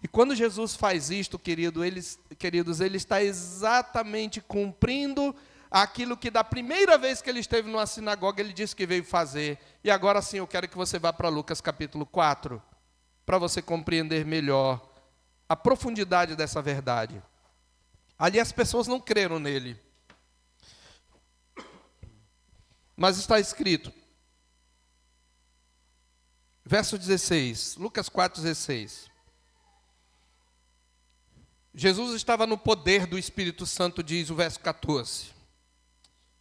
E quando Jesus faz isto, queridos, ele está exatamente cumprindo aquilo que da primeira vez que ele esteve numa sinagoga, ele disse que veio fazer. E agora sim, eu quero que você vá para Lucas capítulo 4, para você compreender melhor a profundidade dessa verdade. Ali as pessoas não creram nele. Mas está escrito, verso 16, Lucas 4,16. Jesus estava no poder do Espírito Santo, diz o verso 14.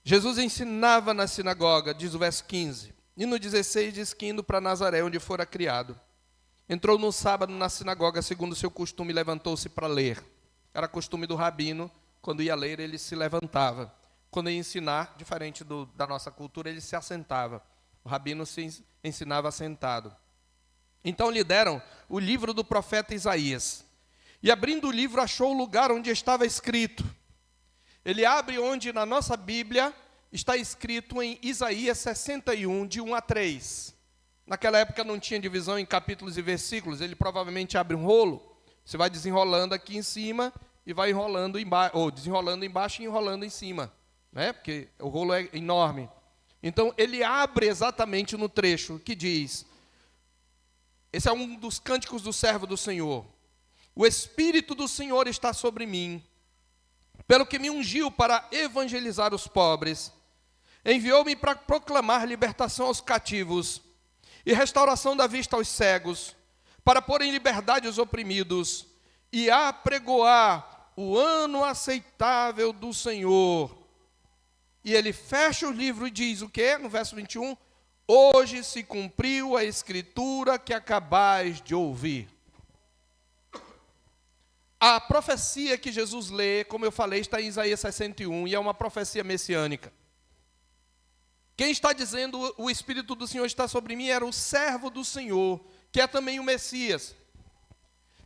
Jesus ensinava na sinagoga, diz o verso 15. E no 16 diz que indo para Nazaré, onde fora criado. Entrou no sábado na sinagoga, segundo o seu costume, e levantou-se para ler. Era costume do rabino, quando ia ler, ele se levantava. Quando ia ensinar, diferente da nossa cultura, ele se assentava. O rabino se ensinava sentado. Então lhe deram o livro do profeta Isaías. E abrindo o livro, achou o lugar onde estava escrito. Ele abre onde na nossa Bíblia está escrito em Isaías 61, de 1 a 3. Naquela época não tinha divisão em capítulos e versículos, ele provavelmente abre um rolo. Você vai desenrolando aqui em cima e vai enrolando embaixo, ou desenrolando embaixo e enrolando em cima, né? Porque o rolo é enorme. Então ele abre exatamente no trecho que diz, esse é um dos cânticos do servo do Senhor. O Espírito do Senhor está sobre mim, pelo que me ungiu para evangelizar os pobres, enviou-me para proclamar libertação aos cativos e restauração da vista aos cegos, para pôr em liberdade os oprimidos e apregoar o ano aceitável do Senhor. E ele fecha o livro e diz o quê? No verso 21, hoje se cumpriu a escritura que acabais de ouvir. A profecia que Jesus lê, como eu falei, está em Isaías 61, e é uma profecia messiânica. Quem está dizendo o Espírito do Senhor está sobre mim era o servo do Senhor, que é também o Messias.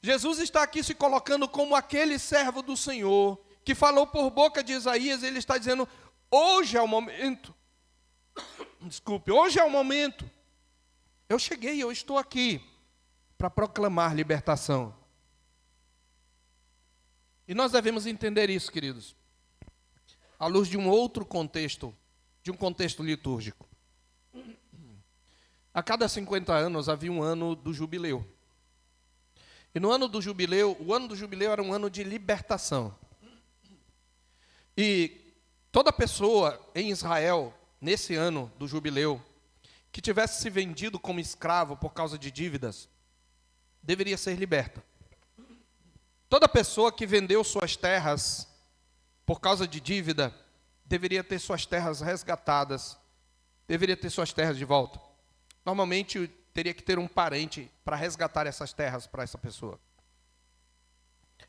Jesus está aqui se colocando como aquele servo do Senhor, que falou por boca de Isaías, ele está dizendo, hoje é o momento. Desculpe, hoje é o momento. Eu cheguei, eu estou aqui para proclamar libertação. E nós devemos entender isso, queridos, à luz de um outro contexto, de um contexto litúrgico. A cada 50 anos havia um ano do jubileu. E no ano do jubileu, o ano do jubileu era um ano de libertação. E toda pessoa em Israel, nesse ano do jubileu, que tivesse se vendido como escravo por causa de dívidas, deveria ser liberta. Toda pessoa que vendeu suas terras por causa de dívida, deveria ter suas terras resgatadas, deveria ter suas terras de volta. Normalmente, teria que ter um parente para resgatar essas terras para essa pessoa.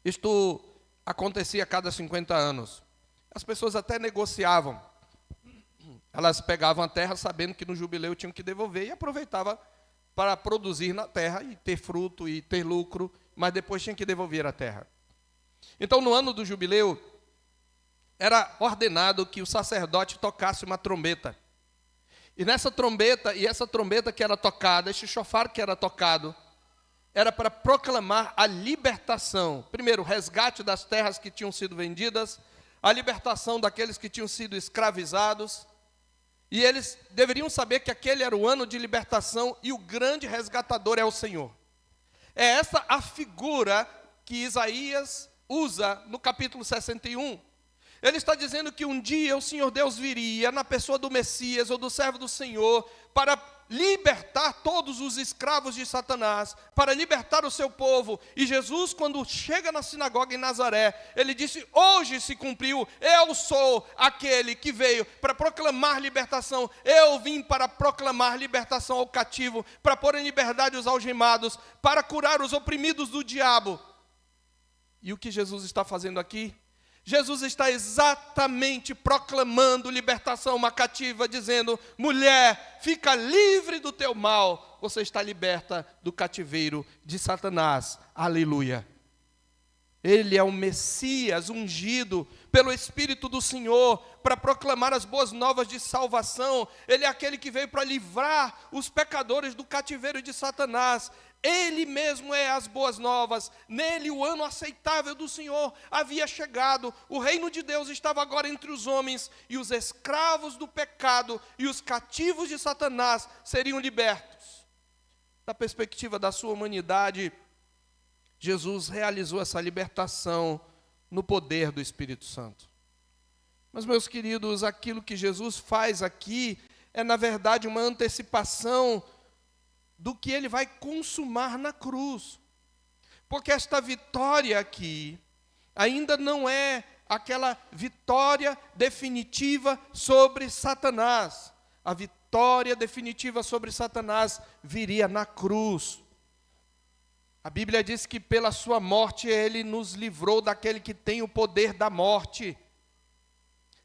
Isto acontecia a cada 50 anos. As pessoas até negociavam. Elas pegavam a terra sabendo que no jubileu tinham que devolver e aproveitavam para produzir na terra e ter fruto e ter lucro, mas depois tinha que devolver a terra. Então, no ano do jubileu, era ordenado que o sacerdote tocasse uma trombeta. E nessa trombeta, e essa trombeta que era tocada, este chofar que era tocado, era para proclamar a libertação. Primeiro, o resgate das terras que tinham sido vendidas, a libertação daqueles que tinham sido escravizados. E eles deveriam saber que aquele era o ano de libertação e o grande resgatador é o Senhor. É essa a figura que Isaías usa no capítulo 61. Ele está dizendo que um dia o Senhor Deus viria na pessoa do Messias ou do servo do Senhor para libertar todos os escravos de Satanás, para libertar o seu povo. E Jesus, quando chega na sinagoga em Nazaré, ele disse, hoje se cumpriu, eu sou aquele que veio para proclamar libertação, eu vim para proclamar libertação ao cativo, para pôr em liberdade os algemados, para curar os oprimidos do diabo. E o que Jesus está fazendo aqui? Jesus está exatamente proclamando libertação a uma cativa, dizendo, mulher, fica livre do teu mal, você está liberta do cativeiro de Satanás, aleluia. Ele é o Messias ungido pelo Espírito do Senhor para proclamar as boas novas de salvação. Ele é aquele que veio para livrar os pecadores do cativeiro de Satanás. Ele mesmo é as boas novas, nele o ano aceitável do Senhor havia chegado, o reino de Deus estava agora entre os homens, e os escravos do pecado e os cativos de Satanás seriam libertos. Da perspectiva da sua humanidade, Jesus realizou essa libertação no poder do Espírito Santo. Mas, meus queridos, aquilo que Jesus faz aqui é, na verdade, uma antecipação do que ele vai consumar na cruz. Porque esta vitória aqui ainda não é aquela vitória definitiva sobre Satanás. A vitória definitiva sobre Satanás viria na cruz. A Bíblia diz que pela sua morte ele nos livrou daquele que tem o poder da morte.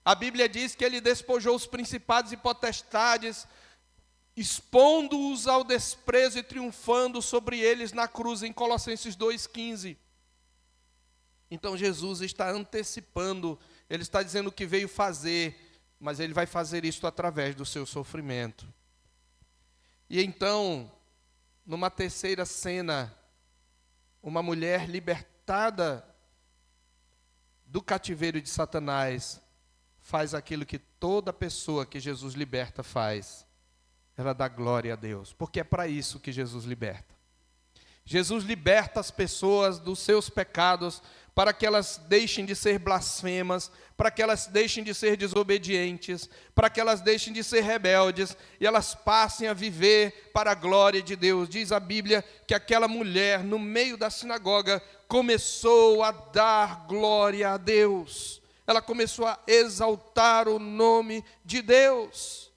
A Bíblia diz que ele despojou os principados e potestades, expondo-os ao desprezo e triunfando sobre eles na cruz, em Colossenses 2,15. Então Jesus está antecipando, ele está dizendo o que veio fazer, mas ele vai fazer isso através do seu sofrimento. E então, numa terceira cena, uma mulher libertada do cativeiro de Satanás faz aquilo que toda pessoa que Jesus liberta faz. Ela dá glória a Deus, porque é para isso que Jesus liberta. Jesus liberta as pessoas dos seus pecados, para que elas deixem de ser blasfemas, para que elas deixem de ser desobedientes, para que elas deixem de ser rebeldes, e elas passem a viver para a glória de Deus. Diz a Bíblia que aquela mulher, no meio da sinagoga, começou a dar glória a Deus. Ela começou a exaltar o nome de Deus.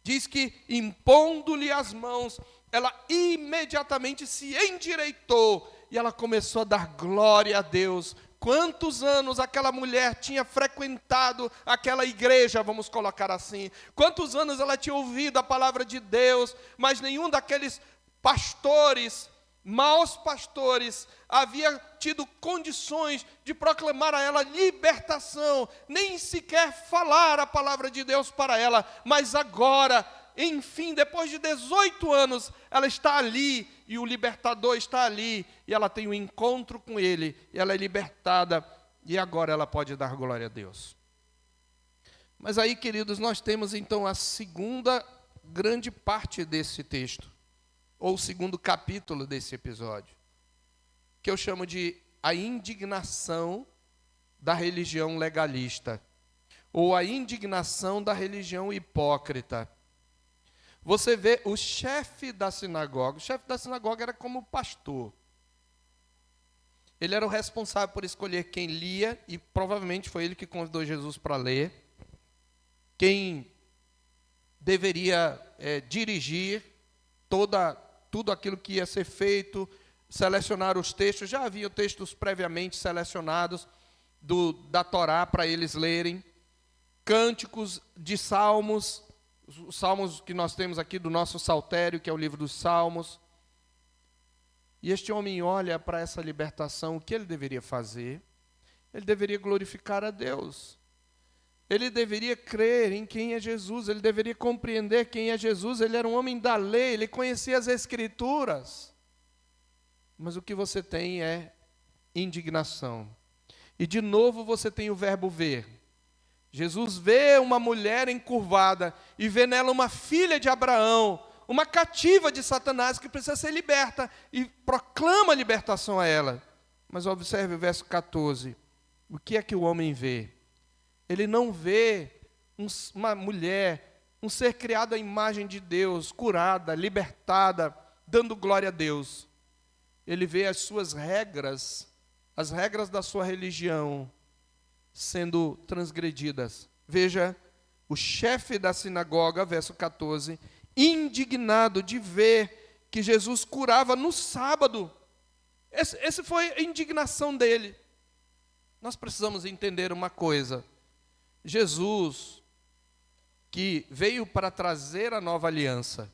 Diz que, impondo-lhe as mãos, ela imediatamente se endireitou e ela começou a dar glória a Deus. Quantos anos aquela mulher tinha frequentado aquela igreja, vamos colocar assim? Quantos anos ela tinha ouvido a palavra de Deus, mas nenhum daqueles pastores, maus pastores, havia tido condições de proclamar a ela libertação, nem sequer falar a palavra de Deus para ela. Mas agora, enfim, depois de 18 anos, ela está ali, e o libertador está ali, e ela tem um encontro com ele, e ela é libertada, e agora ela pode dar glória a Deus. Mas aí, queridos, nós temos então a segunda grande parte desse texto, ou o segundo capítulo desse episódio, que eu chamo de a indignação da religião legalista, ou a indignação da religião hipócrita. Você vê o chefe da sinagoga era como pastor. Ele era o responsável por escolher quem lia, e provavelmente foi ele que convidou Jesus para ler, quem deveria dirigir tudo aquilo que ia ser feito, selecionar os textos. Já havia textos previamente selecionados da Torá para eles lerem, cânticos de salmos, os salmos que nós temos aqui do nosso saltério, que é o livro dos Salmos. E este homem olha para essa libertação, o que ele deveria fazer? Ele deveria glorificar a Deus. Ele deveria crer em quem é Jesus, ele deveria compreender quem é Jesus. Ele era um homem da lei, ele conhecia as Escrituras. Mas o que você tem é indignação. E de novo você tem o verbo ver. Jesus vê uma mulher encurvada e vê nela uma filha de Abraão, uma cativa de Satanás que precisa ser liberta, e proclama a libertação a ela. Mas observe o verso 14. O que é que o homem vê? Ele não vê uma mulher, um ser criado à imagem de Deus, curada, libertada, dando glória a Deus. Ele vê as suas regras, as regras da sua religião, sendo transgredidas. Veja, o chefe da sinagoga, verso 14, indignado de ver que Jesus curava no sábado. Essa foi a indignação dele. Nós precisamos entender uma coisa. Jesus, que veio para trazer a nova aliança,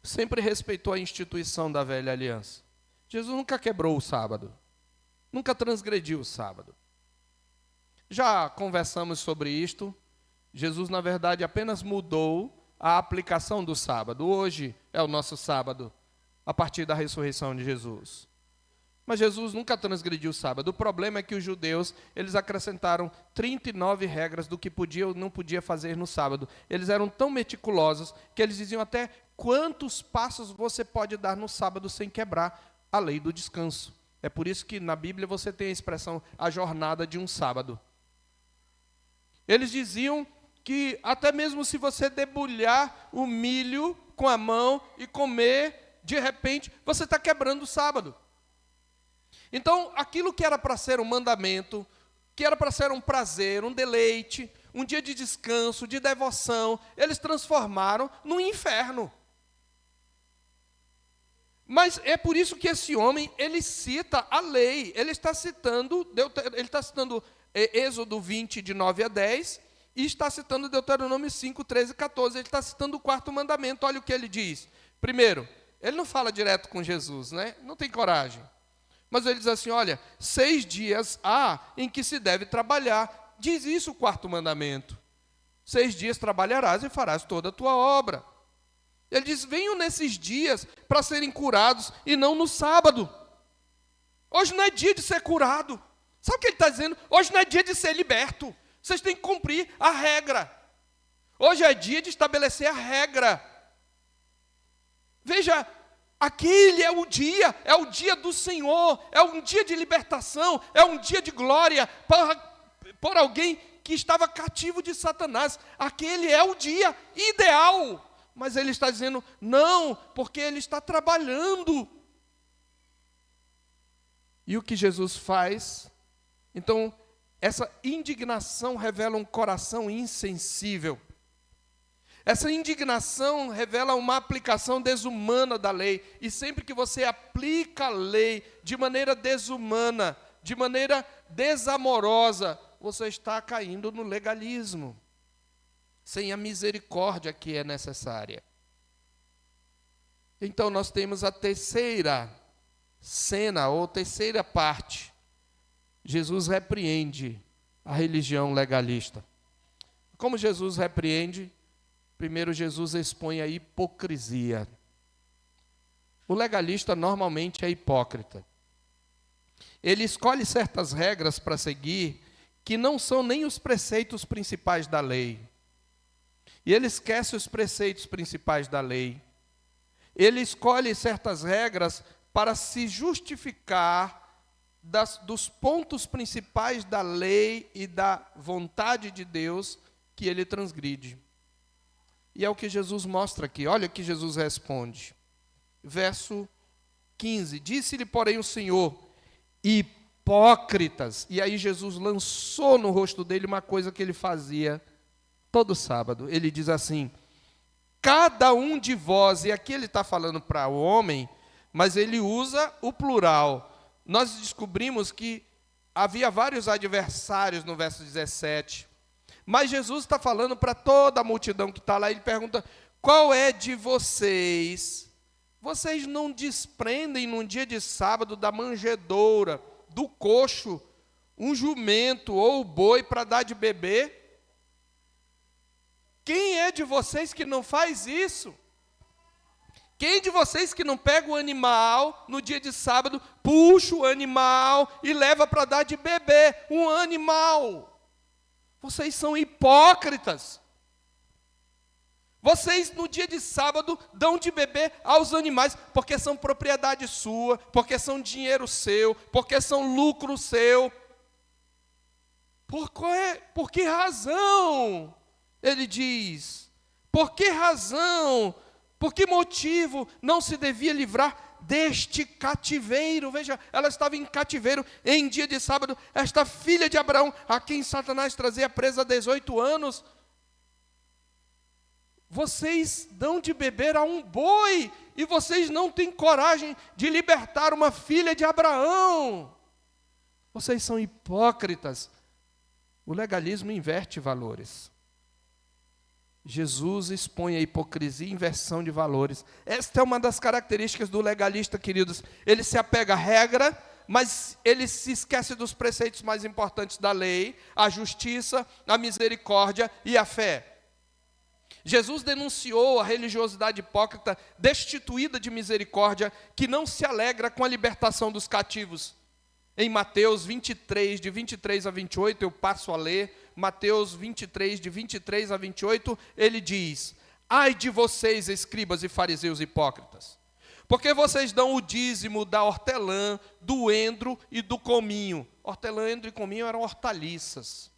sempre respeitou a instituição da velha aliança. Jesus nunca quebrou o sábado, nunca transgrediu o sábado. Já conversamos sobre isto. Jesus, na verdade, apenas mudou a aplicação do sábado. Hoje é o nosso sábado, a partir da ressurreição de Jesus. Mas Jesus nunca transgrediu o sábado. O problema é que os judeus, eles acrescentaram 39 regras do que podia ou não podia fazer no sábado. Eles eram tão meticulosos que eles diziam até quantos passos você pode dar no sábado sem quebrar a lei do descanso. É por isso que na Bíblia você tem a expressão a jornada de um sábado. Eles diziam que até mesmo se você debulhar o milho com a mão e comer, de repente, você está quebrando o sábado. Então, aquilo que era para ser um mandamento, que era para ser um prazer, um deleite, um dia de descanso, de devoção, eles transformaram no inferno. Mas é por isso que esse homem, ele cita a lei. Ele está citando Êxodo 20, de 9 a 10, e está citando Deuteronômio 5, 13 e 14. Ele está citando o quarto mandamento. Olha o que ele diz. Primeiro, ele não fala direto com Jesus, né? Não tem coragem. Mas ele diz assim, olha, 6 dias há em que se deve trabalhar. Diz isso o quarto mandamento. 6 dias trabalharás e farás toda a tua obra. Ele diz, venham nesses dias para serem curados e não no sábado. Hoje não é dia de ser curado. Sabe o que ele está dizendo? Hoje não é dia de ser liberto. Vocês têm que cumprir a regra. Hoje é dia de estabelecer a regra. Veja Aquele é o dia do Senhor, é um dia de libertação, é um dia de glória por alguém que estava cativo de Satanás. Aquele é o dia ideal. Mas ele está dizendo, não, porque ele está trabalhando. E o que Jesus faz? Então, essa indignação revela um coração insensível. Essa indignação revela uma aplicação desumana da lei. E sempre que você aplica a lei de maneira desumana, de maneira desamorosa, você está caindo no legalismo, sem a misericórdia que é necessária. Então nós temos a terceira cena, ou terceira parte. Jesus repreende a religião legalista. Como Jesus repreende? Primeiro, Jesus expõe a hipocrisia. O legalista normalmente é hipócrita. Ele escolhe certas regras para seguir que não são nem os preceitos principais da lei. E ele esquece os preceitos principais da lei. Ele escolhe certas regras para se justificar dos pontos principais da lei e da vontade de Deus que ele transgride. E é o que Jesus mostra aqui. Olha o que Jesus responde. Verso 15. Disse-lhe, porém, o Senhor, hipócritas. E aí Jesus lançou no rosto dele uma coisa que ele fazia todo sábado. Ele diz assim, cada um de vós, e aqui ele está falando para o homem, mas ele usa o plural. Nós descobrimos que havia vários adversários no verso 17. Mas Jesus está falando para toda a multidão que está lá. Ele pergunta, qual é de vocês? Vocês não desprendem num dia de sábado da manjedoura, do coxo, um jumento ou o boi para dar de beber? Quem é de vocês que não faz isso? Quem de vocês que não pega o animal no dia de sábado, puxa o animal e leva para dar de beber? Um animal. Vocês são hipócritas. Vocês no dia de sábado dão de beber aos animais, porque são propriedade sua, porque são dinheiro seu, porque são lucro seu. Por que razão? Ele diz, por que razão, por que motivo não se devia livrar deste cativeiro? Veja, ela estava em cativeiro em dia de sábado, esta filha de Abraão, a quem Satanás trazia presa há 18 anos. Vocês dão de beber a um boi, e vocês não têm coragem de libertar uma filha de Abraão. Vocês são hipócritas. O legalismo inverte valores. Jesus expõe a hipocrisia e inversão de valores. Esta é uma das características do legalista, queridos. Ele se apega à regra, mas ele se esquece dos preceitos mais importantes da lei, a justiça, a misericórdia e a fé. Jesus denunciou a religiosidade hipócrita, destituída de misericórdia, que não se alegra com a libertação dos cativos. Em Mateus 23, de 23 a 28, eu passo a ler, Mateus 23, de 23 a 28, ele diz, ai de vocês, escribas e fariseus hipócritas, porque vocês dão o dízimo da hortelã, do endro e do cominho. Hortelã, endro e cominho eram hortaliças.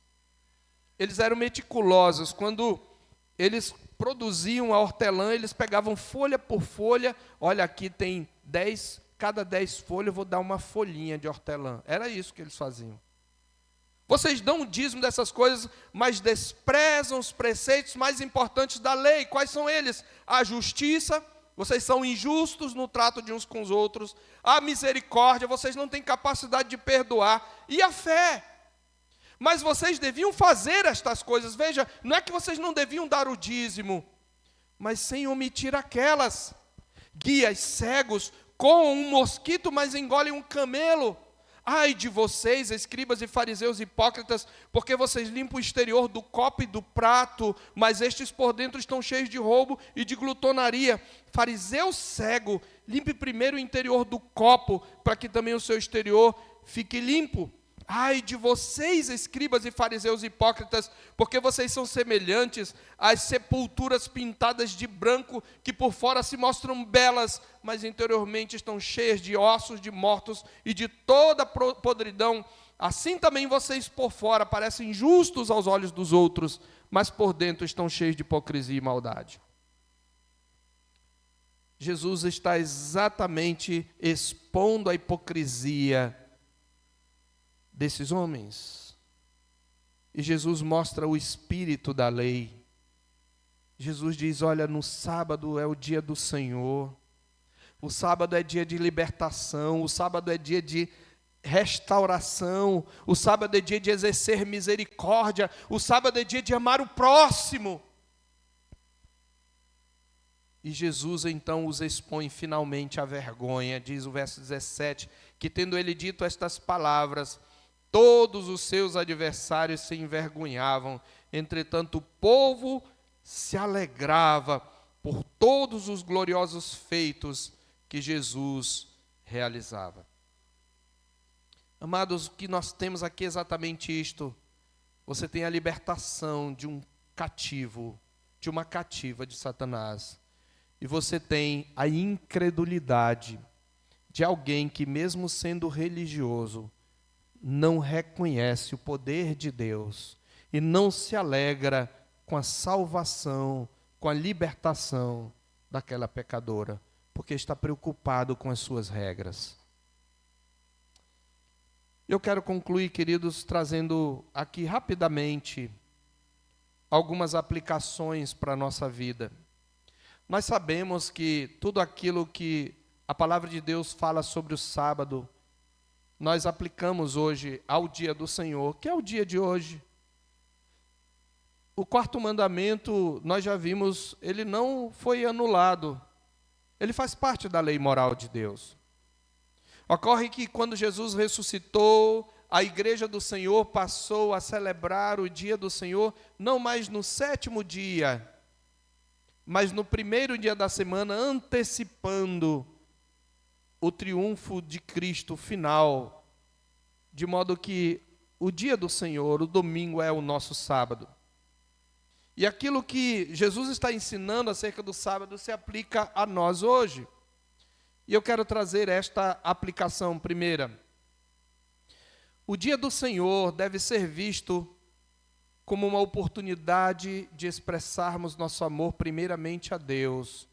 Eles eram meticulosos. Quando eles produziam a hortelã, eles pegavam folha por folha. Olha, aqui tem 10, cada 10 folhas eu vou dar uma folhinha de hortelã. Era isso que eles faziam. Vocês dão o dízimo dessas coisas, mas desprezam os preceitos mais importantes da lei. Quais são eles? A justiça, vocês são injustos no trato de uns com os outros. A misericórdia, vocês não têm capacidade de perdoar. E a fé. Mas vocês deviam fazer estas coisas. Veja, não é que vocês não deviam dar o dízimo, mas sem omitir aquelas. Guias cegos coam um mosquito, mas engolem um camelo. Ai de vocês, escribas e fariseus hipócritas, porque vocês limpam o exterior do copo e do prato, mas estes por dentro estão cheios de roubo e de glutonaria. Fariseu cego, limpe primeiro o interior do copo, para que também o seu exterior fique limpo. Ai de vocês, escribas e fariseus hipócritas, porque vocês são semelhantes às sepulturas pintadas de branco, que por fora se mostram belas, mas interiormente estão cheias de ossos de mortos e de toda podridão. Assim também vocês por fora parecem justos aos olhos dos outros, mas por dentro estão cheios de hipocrisia e maldade. Jesus está exatamente expondo a hipocrisia desses homens. E Jesus mostra o espírito da lei. Jesus diz: olha, no sábado é o dia do Senhor. O sábado é dia de libertação. O sábado é dia de restauração. O sábado é dia de exercer misericórdia. O sábado é dia de amar o próximo. E Jesus então os expõe finalmente à vergonha. Diz o verso 17, que tendo ele dito estas palavras, todos os seus adversários se envergonhavam. Entretanto, o povo se alegrava por todos os gloriosos feitos que Jesus realizava. Amados, o que nós temos aqui é exatamente isto. Você tem a libertação de um cativo, de uma cativa de Satanás. E você tem a incredulidade de alguém que, mesmo sendo religioso, não reconhece o poder de Deus e não se alegra com a salvação, com a libertação daquela pecadora, porque está preocupado com as suas regras. Eu quero concluir, queridos, trazendo aqui rapidamente algumas aplicações para a nossa vida. Nós sabemos que tudo aquilo que a palavra de Deus fala sobre o sábado, nós aplicamos hoje ao dia do Senhor, que é o dia de hoje. O quarto mandamento, nós já vimos, ele não foi anulado. Ele faz parte da lei moral de Deus. Ocorre que quando Jesus ressuscitou, a igreja do Senhor passou a celebrar o dia do Senhor, não mais no 7º dia, mas no primeiro dia da semana, antecipando o triunfo de Cristo final, de modo que o dia do Senhor, o domingo, é o nosso sábado. E aquilo que Jesus está ensinando acerca do sábado se aplica a nós hoje. E eu quero trazer esta aplicação primeira. O dia do Senhor deve ser visto como uma oportunidade de expressarmos nosso amor primeiramente a Deus,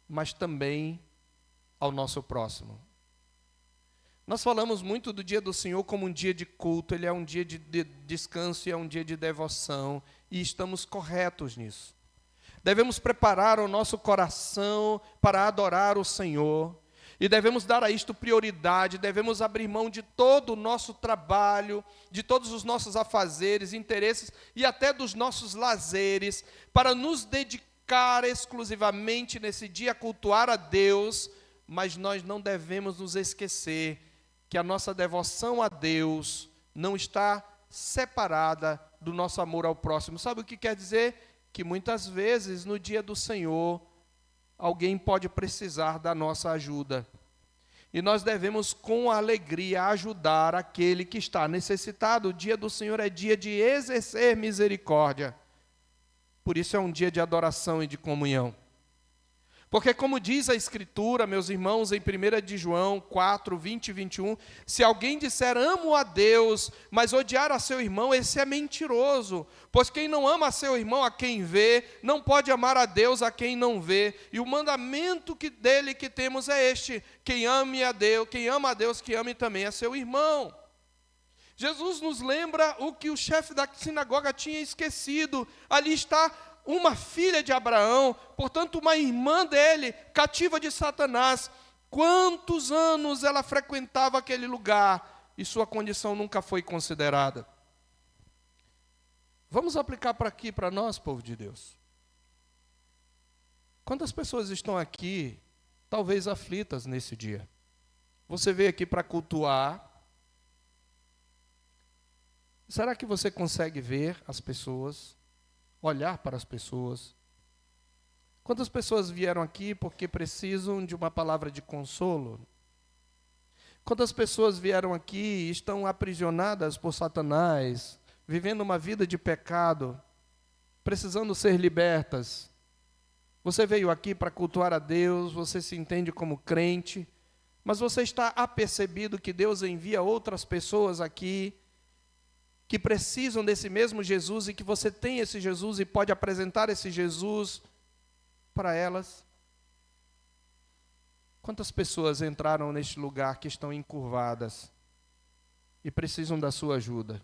mas também ao nosso próximo. Nós falamos muito do dia do Senhor como um dia de culto, ele é um dia de descanso e é um dia de devoção, e estamos corretos nisso. Devemos preparar o nosso coração para adorar o Senhor, e devemos dar a isto prioridade, devemos abrir mão de todo o nosso trabalho, de todos os nossos afazeres, interesses e até dos nossos lazeres, para nos dedicar exclusivamente nesse dia a cultuar a Deus, mas nós não devemos nos esquecer que a nossa devoção a Deus não está separada do nosso amor ao próximo. Sabe o que quer dizer? Que muitas vezes no dia do Senhor, alguém pode precisar da nossa ajuda. E nós devemos com alegria ajudar aquele que está necessitado. O dia do Senhor é dia de exercer misericórdia. Por isso é um dia de adoração e de comunhão. Porque como diz a Escritura, meus irmãos, em 1 de João 4, 20 e 21, se alguém disser amo a Deus, mas odiar a seu irmão, esse é mentiroso. Pois quem não ama a seu irmão a quem vê, não pode amar a Deus a quem não vê. E o mandamento dele que temos é este: quem ama a Deus, que ame também a seu irmão. Jesus nos lembra o que o chefe da sinagoga tinha esquecido. Ali está uma filha de Abraão, portanto uma irmã dele, cativa de Satanás. Quantos anos ela frequentava aquele lugar e sua condição nunca foi considerada? Vamos aplicar para aqui, para nós, povo de Deus. Quantas pessoas estão aqui, talvez aflitas nesse dia? Você veio aqui para cultuar. Será que você consegue ver as pessoas? Olhar para as pessoas? Quantas pessoas vieram aqui porque precisam de uma palavra de consolo? Quantas pessoas vieram aqui e estão aprisionadas por Satanás, vivendo uma vida de pecado, precisando ser libertas? Você veio aqui para cultuar a Deus, você se entende como crente, mas você está apercebido que Deus envia outras pessoas aqui que precisam desse mesmo Jesus e que você tem esse Jesus e pode apresentar esse Jesus para elas? Quantas pessoas entraram neste lugar que estão encurvadas e precisam da sua ajuda?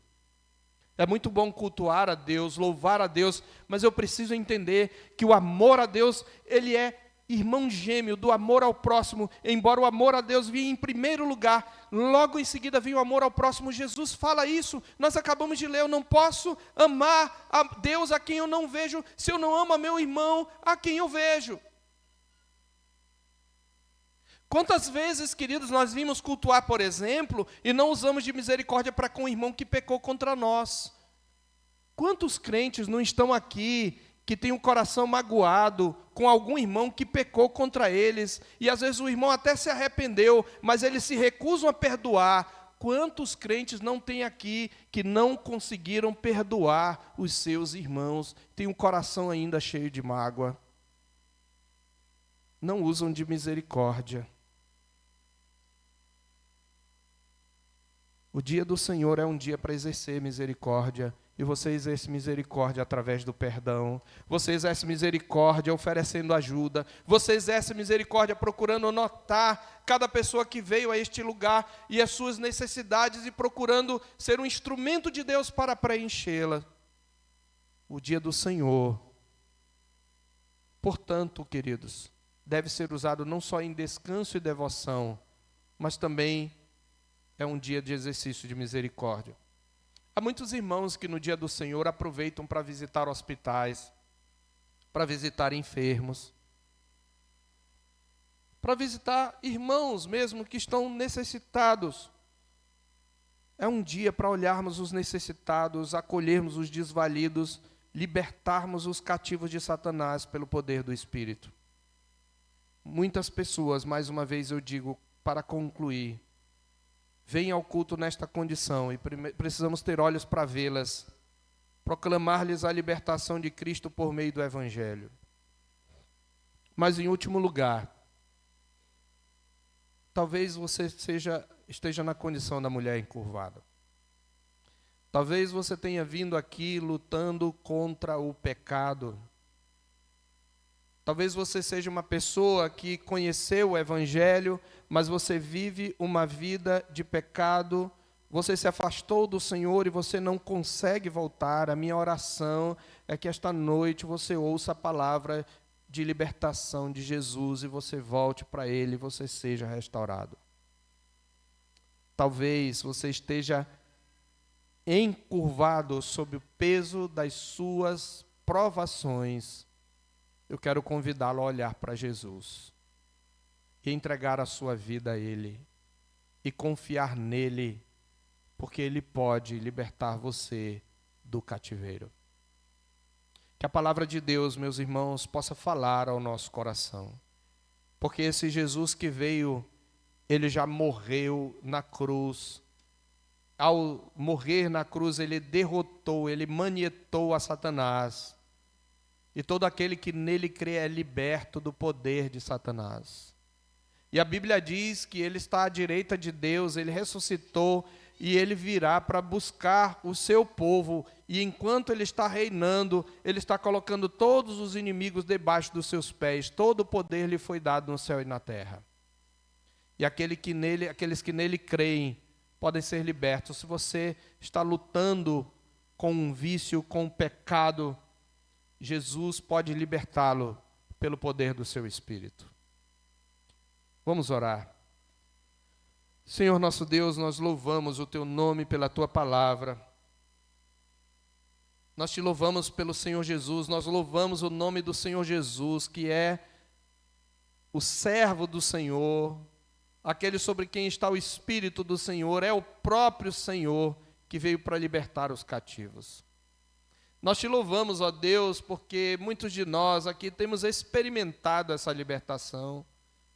É muito bom cultuar a Deus, louvar a Deus, mas eu preciso entender que o amor a Deus, ele é irmão gêmeo do amor ao próximo. Embora o amor a Deus vinha em primeiro lugar, logo em seguida vinha o amor ao próximo. Jesus fala isso, nós acabamos de ler: eu não posso amar a Deus a quem eu não vejo, se eu não amo a meu irmão a quem eu vejo. Quantas vezes, queridos, nós vimos cultuar, por exemplo, e não usamos de misericórdia para com o irmão que pecou contra nós? Quantos crentes não estão aqui que têm o coração magoado com algum irmão que pecou contra eles, e às vezes o irmão até se arrependeu, mas eles se recusam a perdoar? Quantos crentes não tem aqui que não conseguiram perdoar os seus irmãos, têm o coração ainda cheio de mágoa? Não usam de misericórdia. O dia do Senhor é um dia para exercer misericórdia, e você exerce misericórdia através do perdão, você exerce misericórdia oferecendo ajuda, você exerce misericórdia procurando notar cada pessoa que veio a este lugar e as suas necessidades e procurando ser um instrumento de Deus para preenchê-la. O dia do Senhor, portanto, queridos, deve ser usado não só em descanso e devoção, mas também é um dia de exercício de misericórdia. Há muitos irmãos que no dia do Senhor aproveitam para visitar hospitais, para visitar enfermos, para visitar irmãos mesmo que estão necessitados. É um dia para olharmos os necessitados, acolhermos os desvalidos, libertarmos os cativos de Satanás pelo poder do Espírito. Muitas pessoas, mais uma vez eu digo, para concluir, vêm ao culto nesta condição e precisamos ter olhos para vê-las, proclamar-lhes a libertação de Cristo por meio do Evangelho. Mas, em último lugar, talvez você esteja na condição da mulher encurvada. Talvez você tenha vindo aqui lutando contra o pecado. Talvez você seja uma pessoa que conheceu o Evangelho, mas você vive uma vida de pecado, você se afastou do Senhor e você não consegue voltar. A minha oração é que esta noite você ouça a palavra de libertação de Jesus e você volte para Ele e você seja restaurado. Talvez você esteja encurvado sob o peso das suas provações. Eu quero convidá-lo a olhar para Jesus e entregar a sua vida a Ele e confiar nele, porque Ele pode libertar você do cativeiro. Que a palavra de Deus, meus irmãos, possa falar ao nosso coração, porque esse Jesus que veio, Ele já morreu na cruz. Ao morrer na cruz, Ele derrotou, Ele manietou a Satanás. E todo aquele que nele crê é liberto do poder de Satanás. E a Bíblia diz que Ele está à direita de Deus, Ele ressuscitou e Ele virá para buscar o seu povo. E enquanto Ele está reinando, Ele está colocando todos os inimigos debaixo dos seus pés. Todo o poder lhe foi dado no céu e na terra. E aqueles que nele creem podem ser libertos. Se você está lutando com um vício, com um pecado, Jesus pode libertá-lo pelo poder do seu Espírito. Vamos orar. Senhor nosso Deus, nós louvamos o Teu nome pela Tua palavra. Nós Te louvamos pelo Senhor Jesus, nós louvamos o nome do Senhor Jesus, que é o servo do Senhor, aquele sobre quem está o Espírito do Senhor, é o próprio Senhor que veio para libertar os cativos. Nós Te louvamos, ó Deus, porque muitos de nós aqui temos experimentado essa libertação.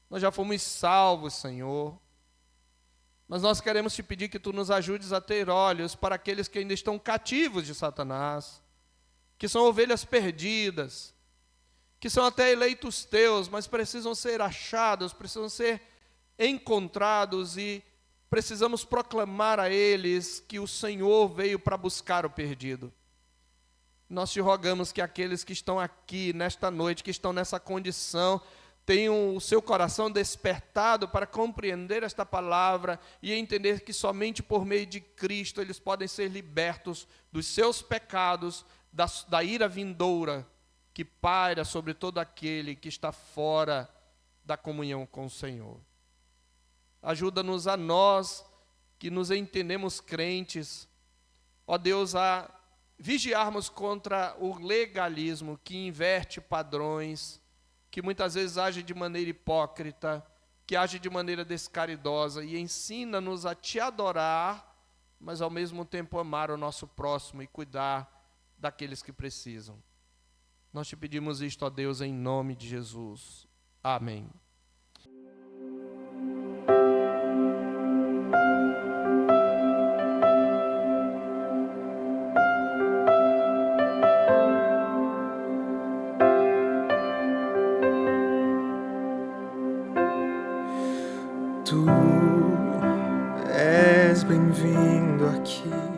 Nós já fomos salvos, Senhor. Mas nós queremos te pedir que tu nos ajudes a ter olhos para aqueles que ainda estão cativos de Satanás, que são ovelhas perdidas, que são até eleitos teus, mas precisam ser achados, precisam ser encontrados e precisamos proclamar a eles que o Senhor veio para buscar o perdido. Nós te rogamos que aqueles que estão aqui nesta noite, que estão nessa condição, tenham o seu coração despertado para compreender esta palavra e entender que somente por meio de Cristo eles podem ser libertos dos seus pecados, da ira vindoura que paira sobre todo aquele que está fora da comunhão com o Senhor. Ajuda-nos a nós que nos entendemos crentes, ó Deus, a vigiarmos contra o legalismo que inverte padrões, que muitas vezes age de maneira hipócrita, que age de maneira descaridosa, e ensina-nos a te adorar, mas ao mesmo tempo amar o nosso próximo e cuidar daqueles que precisam. Nós te pedimos isto, ó Deus, em nome de Jesus. Amém. Tu és bem-vindo aqui.